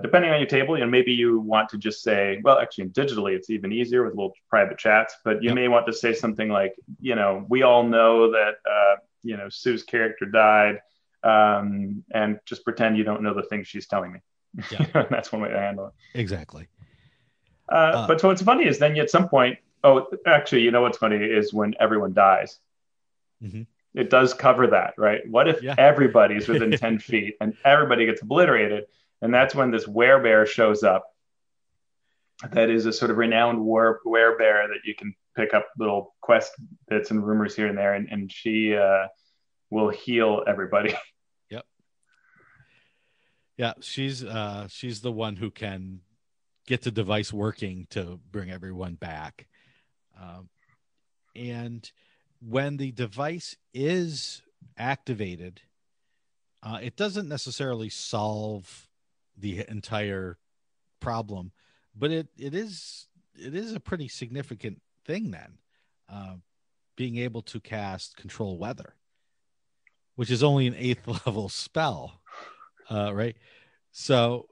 depending on your table, maybe you want to just say, well, actually digitally, it's even easier with little private chats, but you may want to say something like, we all know that, Sue's character died, and just pretend you don't know the things she's telling me. Yeah. That's one way to handle it. Exactly. But so what's funny is then at some point, actually, what's funny is when everyone dies. Mm-hmm. It does cover that, right? What if everybody's within 10 feet and everybody gets obliterated? And that's when this werebear shows up. That is a sort of renowned werebear that you can pick up little quest bits and rumors here and there, and she will heal everybody. Yep. Yeah, she's the one who can get the device working to bring everyone back. And when the device is activated, it doesn't necessarily solve the entire problem, but it is a pretty significant thing then, being able to cast Control Weather, which is only an 8th level spell, right? So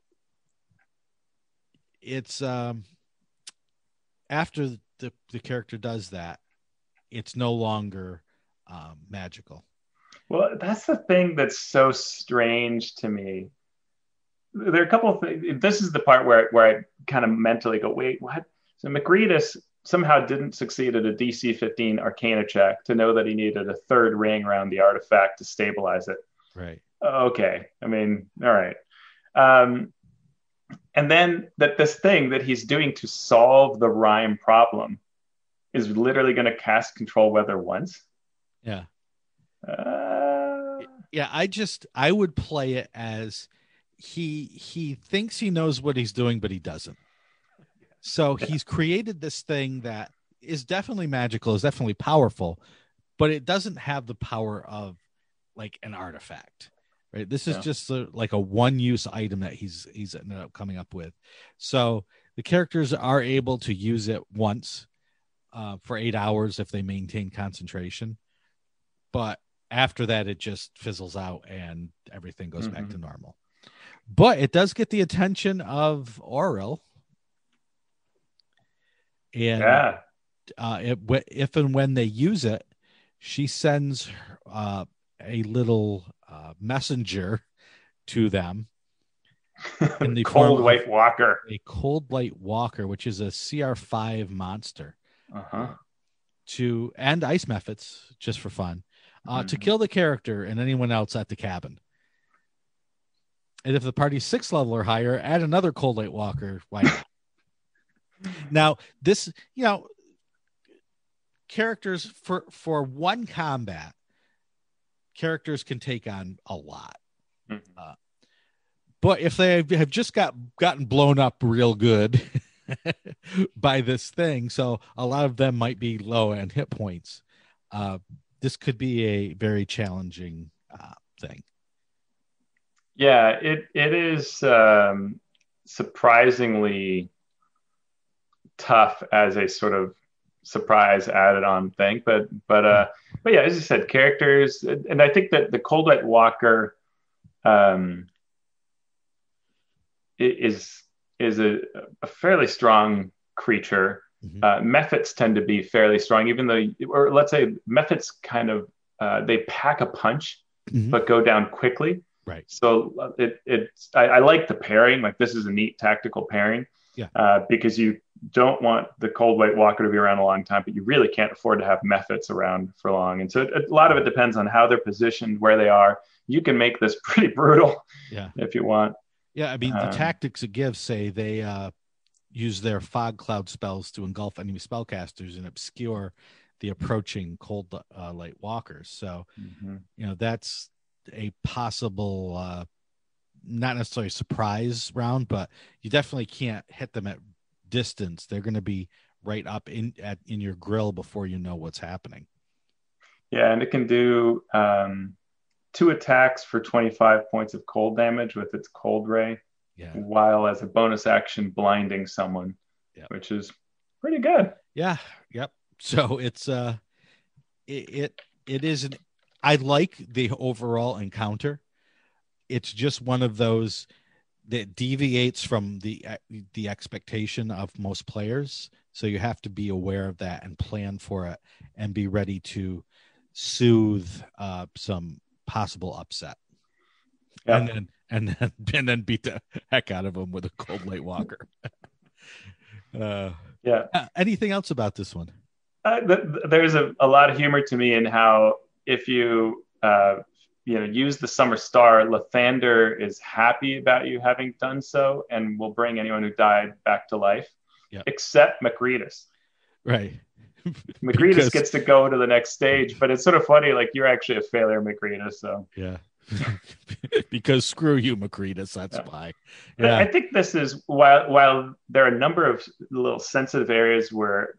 it's after the character does that, it's no longer magical. Well, that's the thing that's so strange to me. There are a couple of things. This is the part where I kind of mentally go, wait, what? So Magritus somehow didn't succeed at a DC 15 Arcana check to know that he needed a 3rd ring around the artifact to stabilize it. Right. Okay. I mean, all right. And then that this thing that he's doing to solve the rhyme problem is literally going to cast Control Weather once. Yeah. Yeah. I would play it as he thinks he knows what he's doing, but he doesn't. So he's created this thing that is definitely magical, is definitely powerful, but it doesn't have the power of like an artifact, right? This is just like a one-use item that he's ended up coming up with. So the characters are able to use it once for 8 hours if they maintain concentration, but after that it just fizzles out and everything goes back to normal. But it does get the attention of Auril. And if and when they use it, she sends a little messenger to them in the Cold White Walker. A Cold Light Walker, which is a CR5 monster. To end ice methods just for fun, to kill the character and anyone else at the cabin. And if the party's 6th level or higher, add another Cold Light Walker. Why not? Now, this, characters for one combat, characters can take on a lot. But if they have just gotten blown up real good by this thing, so a lot of them might be low on hit points, this could be a very challenging thing. Yeah, it is surprisingly tough as a sort of surprise added on thing, but yeah, as you said, characters, and I think that the Cold Light Walker is a fairly strong creature. Mephits tend to be fairly strong, even though, or let's say Mephits kind of they pack a punch but go down quickly. Right. So I like the pairing. Like, this is a neat tactical pairing. Yeah. Because you don't want the Cold White Walker to be around a long time, but you really can't afford to have Mephits around for long. And so a lot of it depends on how they're positioned, where they are. You can make this pretty brutal, if you want. Yeah, I mean, the tactics it gives say they use their fog cloud spells to engulf enemy spellcasters and obscure the approaching Cold Light Walkers. So, that's a possible, not necessarily surprise round, but you definitely can't hit them at distance. They're going to be right up in your grill before you know what's happening. Yeah, and it can do 2 attacks for 25 points of cold damage with its cold ray, while as a bonus action blinding someone, which is pretty good. Yeah, yep. So it's it is an, I like the overall encounter. It's just one of those that deviates from the expectation of most players. So you have to be aware of that and plan for it and be ready to soothe some possible upset. Yep. And then beat the heck out of them with a Cold Light Walker. Anything else about this one? There's a lot of humor to me in how, if you use the Summer Star, Lathander is happy about you having done so and will bring anyone who died back to life, except Magritus. Right. Magritus gets to go to the next stage, but it's sort of funny, like, you're actually a failure, Magritus. So because screw you, Magritus. That's why. Yeah. I think this is, while there are a number of little sensitive areas where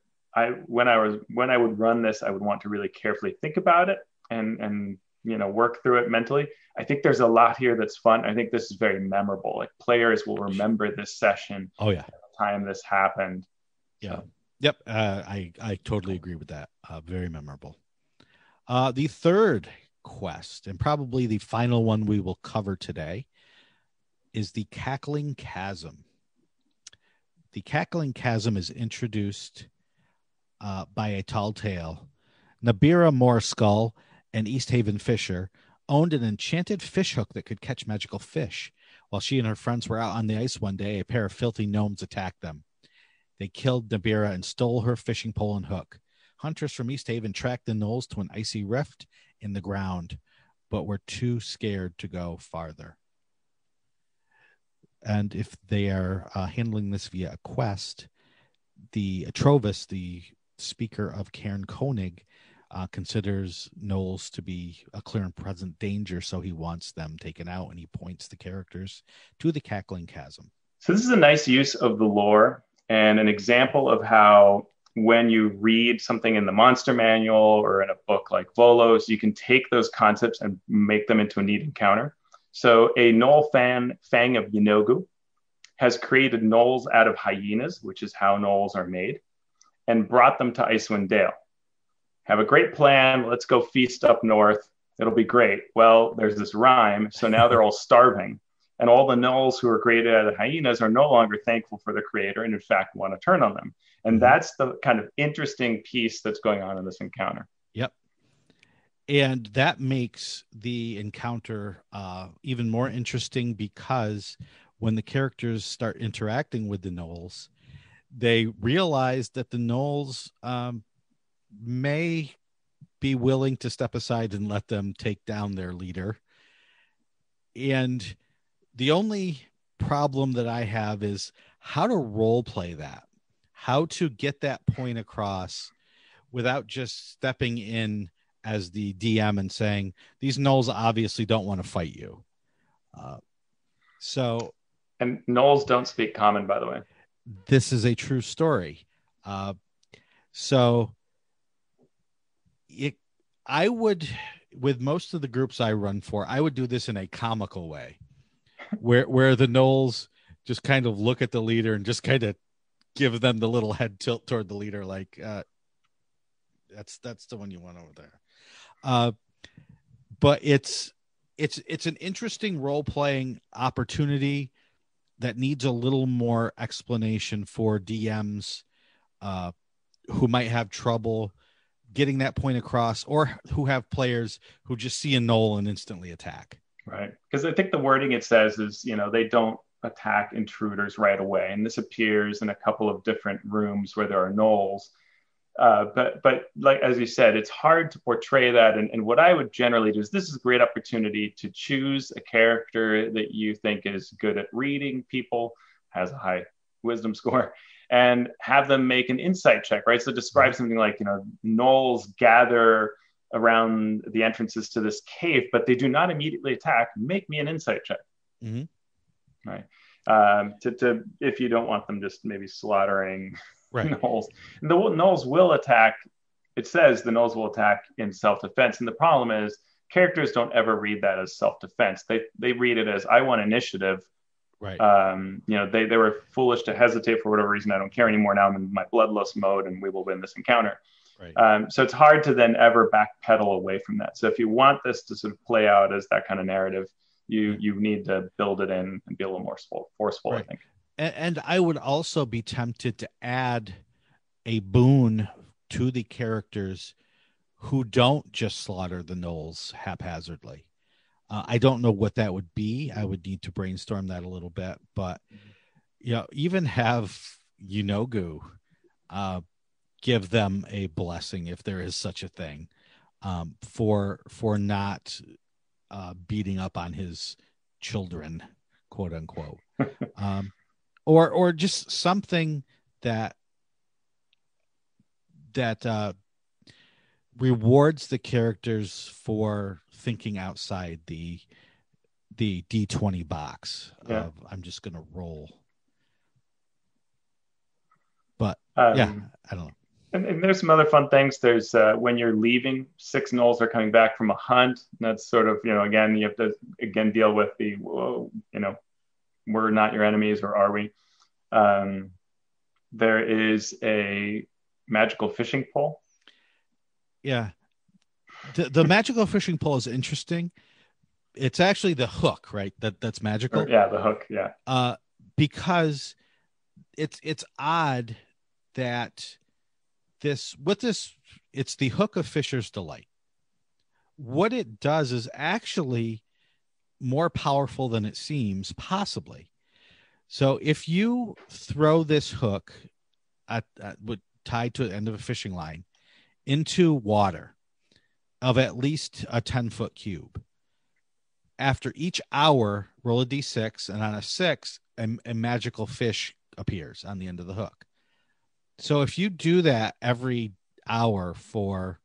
when I would run this, I would want to really carefully think about it and work through it mentally. I think there's a lot here that's fun. I think this is very memorable. Like players will remember this session. Oh yeah, the time this happened. yeah, So. yep. I totally agree with that. Very memorable. The third quest, and probably the final one we will cover today, is the Cackling Chasm. The Cackling Chasm is introduced by a tall tale. Nabira Moorskull and East Haven Fisher owned an enchanted fish hook that could catch magical fish. While she and her friends were out on the ice one day, a pair of filthy gnomes attacked them. They killed Nabira and stole her fishing pole and hook. Hunters from East Haven tracked the gnolls to an icy rift in the ground, but were too scared to go farther. And if they are handling this via a quest, the Atrovis, the speaker of Cairn Koenig, considers gnolls to be a clear and present danger, so he wants them taken out, and he points the characters to the Cackling Chasm. So this is a nice use of the lore and an example of how when you read something in the monster manual or in a book like Volos, you can take those concepts and make them into a neat encounter. So a gnoll fan, Fang of Yenogu, has created gnolls out of hyenas, which is how gnolls are made, and brought them to Icewind Dale. Have a great plan. Let's go feast up north. It'll be great. Well, there's this rhyme. So now they're all starving. And all the gnolls who are created out of hyenas are no longer thankful for the creator and, in fact, want to turn on them. And that's the kind of interesting piece that's going on in this encounter. Yep. And that makes the encounter even more interesting, because when the characters start interacting with the gnolls, they realize that the gnolls may be willing to step aside and let them take down their leader. And the only problem that I have is how to role play that, how to get that point across without just stepping in as the DM and saying, these gnolls obviously don't want to fight you. And gnolls don't speak common, by the way. This is a true story. I would, with most of the groups I run for, I would do this in a comical way, where the gnolls just kind of look at the leader and just kind of give them the little head tilt toward the leader, like that's the one you want over there. But it's an interesting role playing opportunity that needs a little more explanation for DMs who might have trouble getting that point across, or who have players who just see a gnoll and instantly attack. Right. Because I think the wording it says is, they don't attack intruders right away. And this appears in a couple of different rooms where there are gnolls. But like, as you said, it's hard to portray that. And what I would generally do is, this is a great opportunity to choose a character that you think is good at reading people, has a high wisdom score, and have them make an insight check, right? So describe something like, gnolls gather around the entrances to this cave, but they do not immediately attack. Make me an insight check. Mm-hmm. Right. To if you don't want them just maybe slaughtering gnolls. And the gnolls will attack. It says the gnolls will attack in self-defense. And the problem is characters don't ever read that as self-defense. They read it as, I want initiative. Right. They were foolish to hesitate for whatever reason. I don't care anymore. Now I'm in my bloodlust mode and we will win this encounter. Right. So it's hard to then ever backpedal away from that. So if you want this to sort of play out as that kind of narrative, you need to build it in and be a little more forceful, right. I think. And I would also be tempted to add a boon to the characters who don't just slaughter the gnolls haphazardly. I don't know what that would be. I would need to brainstorm that a little bit, but even have Yenogu give them a blessing, if there is such a thing, for not beating up on his children, quote unquote, or just something that rewards the characters for thinking outside the D20 box of, I'm just going to roll. But I don't know. And there's some other fun things. There's when you're leaving, 6 gnolls are coming back from a hunt. That's sort of, again, you have to deal with the, we're not your enemies, or are we? There is a magical fishing pole. Yeah. The magical fishing pole is interesting. It's actually the hook, right? That's magical. Yeah, the hook. Yeah. Because it's odd that it's the hook of Fisher's Delight. What it does is actually more powerful than it seems, possibly. So if you throw this hook tied to the end of a fishing line into water of at least a 10-foot cube, after each hour, roll a d6, and on a 6, a magical fish appears on the end of the hook. So if you do that every hour for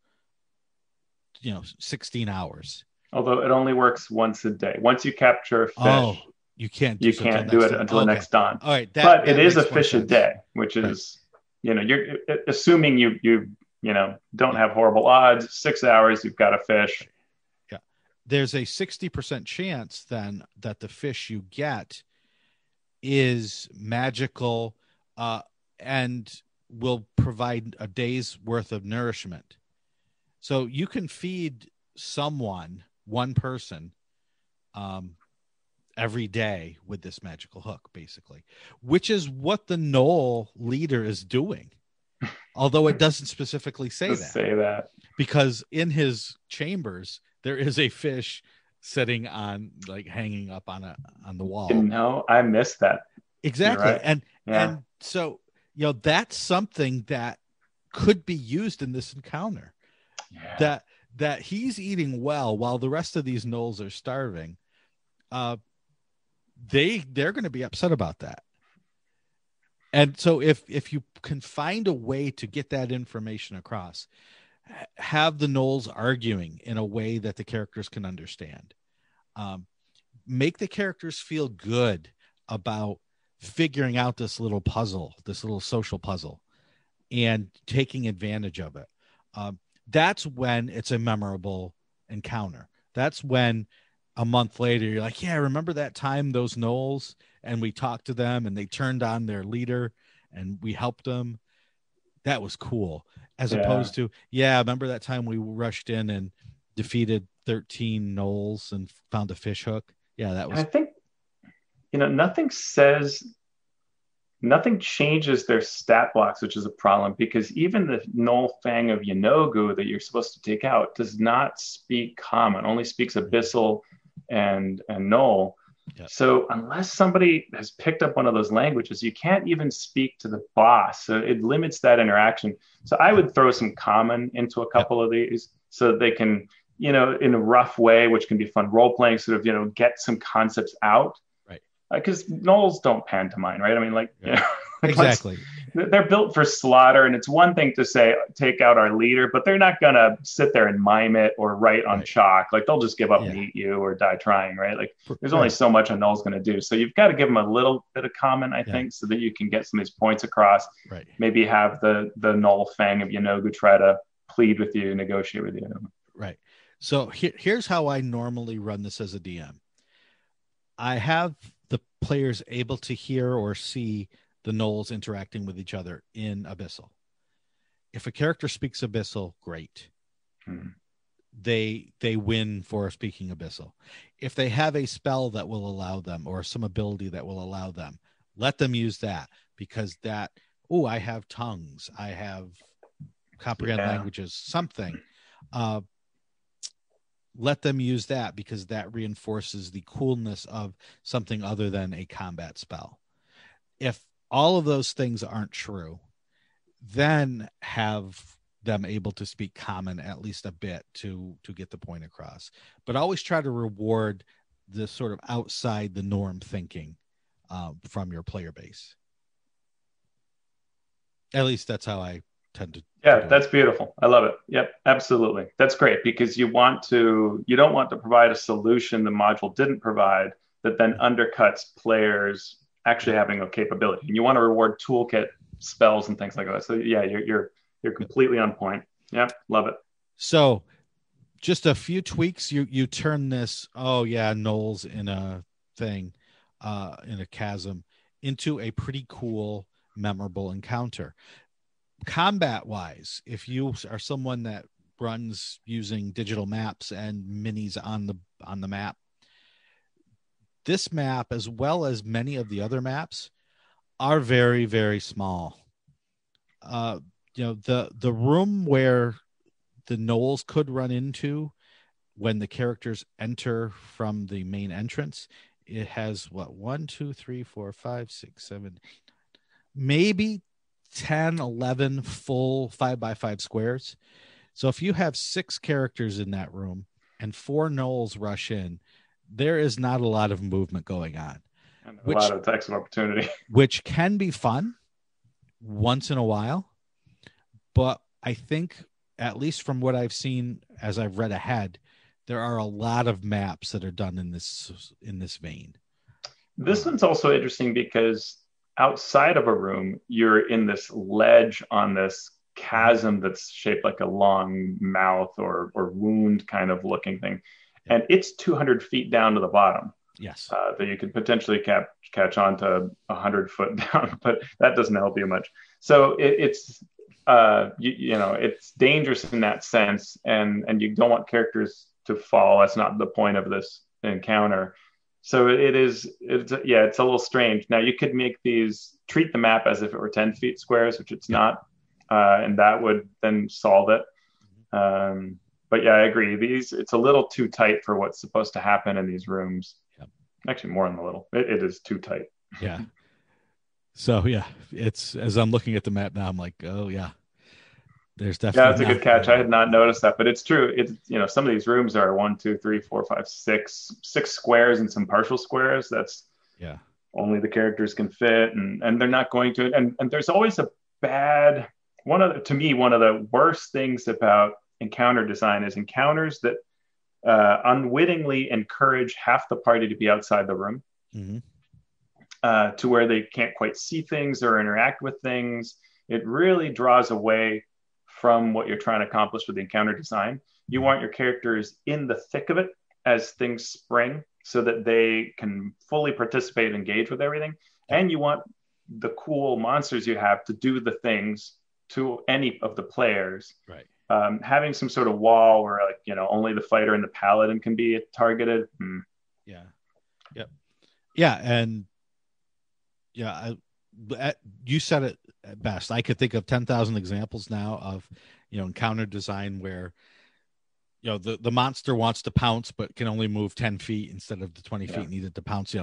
16 hours. Although it only works once a day. Once you capture a fish, you can't do it until the next dawn. All right, but it is a fish a day, which is you're assuming you don't have horrible odds. 6 hours, you've got a fish. Yeah, there's a 60% chance then that the fish you get is magical and will provide a day's worth of nourishment. So you can feed one person every day with this magical hook, basically, which is what the gnoll leader is doing. Although it doesn't specifically say that. Because in his chambers, there is a fish sitting on, hanging up on the wall. No, I missed that. Exactly. Right. And so, that's something that could be used in this encounter. Yeah. That he's eating well while the rest of these gnolls are starving. They're going to be upset about that. And so if you can find a way to get that information across, have the gnolls arguing in a way that the characters can understand. Make the characters feel good about figuring out this little puzzle, this little social puzzle, and taking advantage of it. That's when it's a memorable encounter. That's when a month later you're like, yeah, remember that time those gnolls, and we talked to them and they turned on their leader and we helped them. That was cool. As opposed to, remember that time we rushed in and defeated 13 gnolls and found a fish hook. Yeah, that was. And I think, nothing changes their stat blocks, which is a problem, because even the Gnoll Fang of Yanogu that you're supposed to take out does not speak common, only speaks Abyssal and Gnoll. Yep. So unless somebody has picked up one of those languages, you can't even speak to the boss. So it limits that interaction. So I would throw some common into a couple of these so that they can, in a rough way, which can be fun role-playing, sort of, get some concepts out. Because gnolls don't pantomime, right? I mean, exactly. They're built for slaughter, and it's one thing to say, take out our leader, but they're not going to sit there and mime it or write on chalk. They'll just give up and eat you or die trying, right? There's only so much a gnoll's going to do. So you've got to give them a little bit of common, I think, so that you can get some of these points across. Right. Maybe have the Gnoll Fang of Yanogu try to plead with you, negotiate with you. Right. So here's how I normally run this as a DM. I have the players able to hear or see the gnolls interacting with each other in Abyssal. If a character speaks Abyssal, great. They win for speaking Abyssal. If they have a spell that will allow them, or some ability that will allow them, let them use that, because I have tongues, I have comprehend languages, something. Let them use that, because that reinforces the coolness of something other than a combat spell. If all of those things aren't true, then have them able to speak common at least a bit to get the point across. But always try to reward the sort of outside the norm thinking from your player base. At least that's how I tend to. That's beautiful. I love it. Yep, absolutely. That's great, because you don't want to provide a solution the module didn't provide that then undercuts players actually having a capability. And you want to reward toolkit spells and things like that. So you're You're completely on point. Yep, love it. So just a few tweaks. You turn this, oh yeah, Knowles in a thing, in a chasm, into a pretty cool, memorable encounter. Combat wise, if you are someone that runs using digital maps and minis on the map, this map, as well as many of the other maps, are very, very small. The room where the Knowles could run into when the characters enter from the main entrance, it has 1, 2, 3, 4, 5, 6, 7, 8, maybe 10, 11 full 5x5 squares. So if you have 6 characters in that room and 4 Knowles rush in, there is not a lot of movement going on. And a lot of attacks of opportunity. Which can be fun once in a while. But I think, at least from what I've seen as I've read ahead, there are a lot of maps that are done in this vein. This one's also interesting because outside of a room, you're in this ledge on this chasm that's shaped like a long mouth or wound kind of looking thing. And it's 200 feet down to the bottom. Yes. That you could potentially catch on to 100 foot down, but that doesn't help you much. So it's it's dangerous in that sense, and you don't want characters to fall. That's not the point of this encounter. So it's a little strange. Now you could treat the map as if it were 10 feet squares, which it's not, and that would then solve it. But yeah, I agree. It's a little too tight for what's supposed to happen in these rooms. Yep. Actually, more than a little. It is too tight. Yeah. So yeah, it's, as I'm looking at the map now, I'm like, oh yeah, there's definitely. Yeah, that's a good catch. I had not noticed that, but it's true. It's, some of these rooms are 1, 2, 3, 4, 5, 6 squares and some partial squares. That's only the characters can fit, and they're not going to. And there's always a bad one of the worst things about encounter design is encounters that unwittingly encourage half the party to be outside the room. Mm-hmm. To where they can't quite see things or interact with things. It really draws away from what you're trying to accomplish with the encounter design. You want your characters in the thick of it as things spring so that they can fully participate and engage with everything. And you want the cool monsters you have to do the things to any of the players. Right. Having some sort of wall where only the fighter and the paladin can be targeted. Yeah. Yep. Yeah. And you said it best. I could think of 10,000 examples now of, encounter design where, the monster wants to pounce, but can only move 10 feet instead of the 20 feet needed to pounce.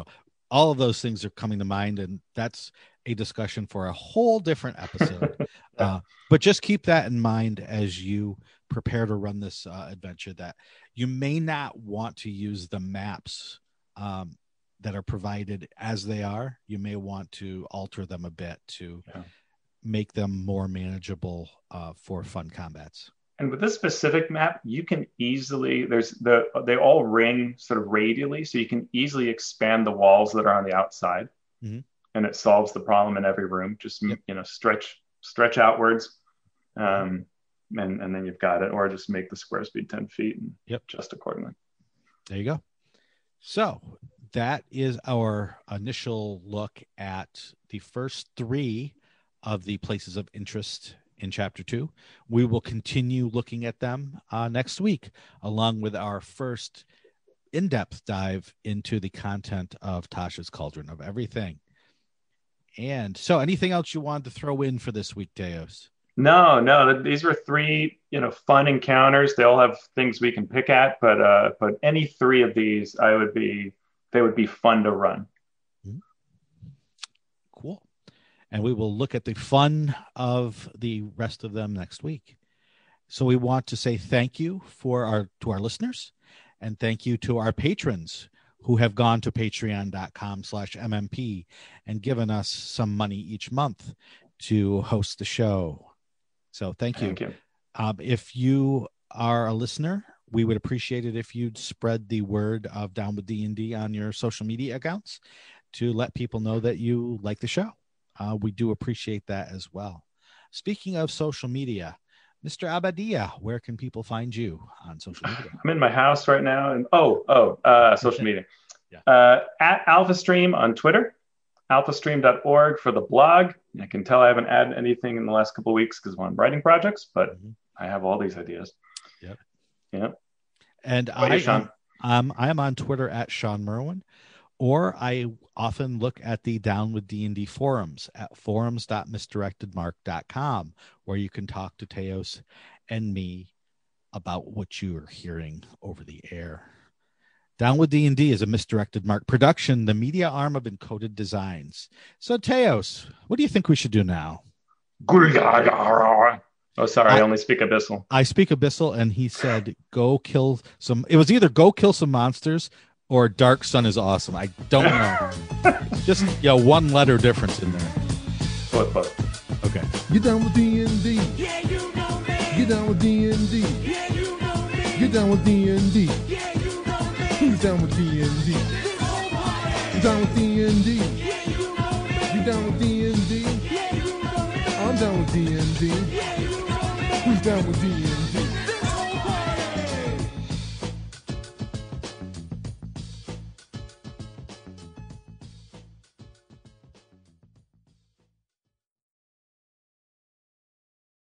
All of those things are coming to mind, and that's a discussion for a whole different episode. But just keep that in mind as you prepare to run this adventure, that you may not want to use the maps that are provided as they are. You may want to alter them a bit to make them more manageable for fun combats. And with this specific map, you can easily, they all ring sort of radially, so you can easily expand the walls that are on the outside, and it solves the problem in every room. Just stretch outwards, and then you've got it. Or just make the squares be 10 feet and adjust accordingly. There you go. So that is our initial look at the first 3 of the places of interest in Chapter 2. We will continue looking at them next week, along with our first in-depth dive into the content of Tasha's Cauldron of Everything. And so anything else you wanted to throw in for this week, Deos? No, these were 3, fun encounters. They all have things we can pick at, but any 3 of these, they would be fun to run. Cool. And we will look at the fun of the rest of them next week. So we want to say thank you to our listeners, and thank you to our patrons who have gone to patreon.com/MMP and given us some money each month to host the show. So thank you. If you are a listener, we would appreciate it if you'd spread the word of Down with D&D on your social media accounts to let people know that you like the show. We do appreciate that as well. Speaking of social media, Mr. Abadia, where can people find you on social media? I'm in my house right now, and social media. At AlphaStream on Twitter, alphastream.org for the blog. I can tell I haven't added anything in the last couple of weeks because I'm on writing projects, but I have all these ideas. Yep. And I am on Twitter at Sean Merwin, or I often look at the Down with D&D forums at forums.misdirectedmark.com, where you can talk to Teos and me about what you are hearing over the air. Down with D&D is a Misdirected Mark production, the media arm of Encoded Designs. So, Teos, what do you think we should do now? Oh, sorry, I only speak Abyssal. I speak Abyssal, and he said, go kill some... It was either go kill some monsters or Dark Sun is awesome. I don't know. Just, one letter difference in there. Both. Okay. Get down with D&D. Yeah, you know me. Get down with D&D. Yeah, you know me. Get down with D&D. Yeah, you know me. Who's down with D&D? This whole party. Down with D&D. Yeah, you know me. You down with D&D? Yeah, you know me. I'm down with D&D. Yeah, you know me. Who's down with D&D?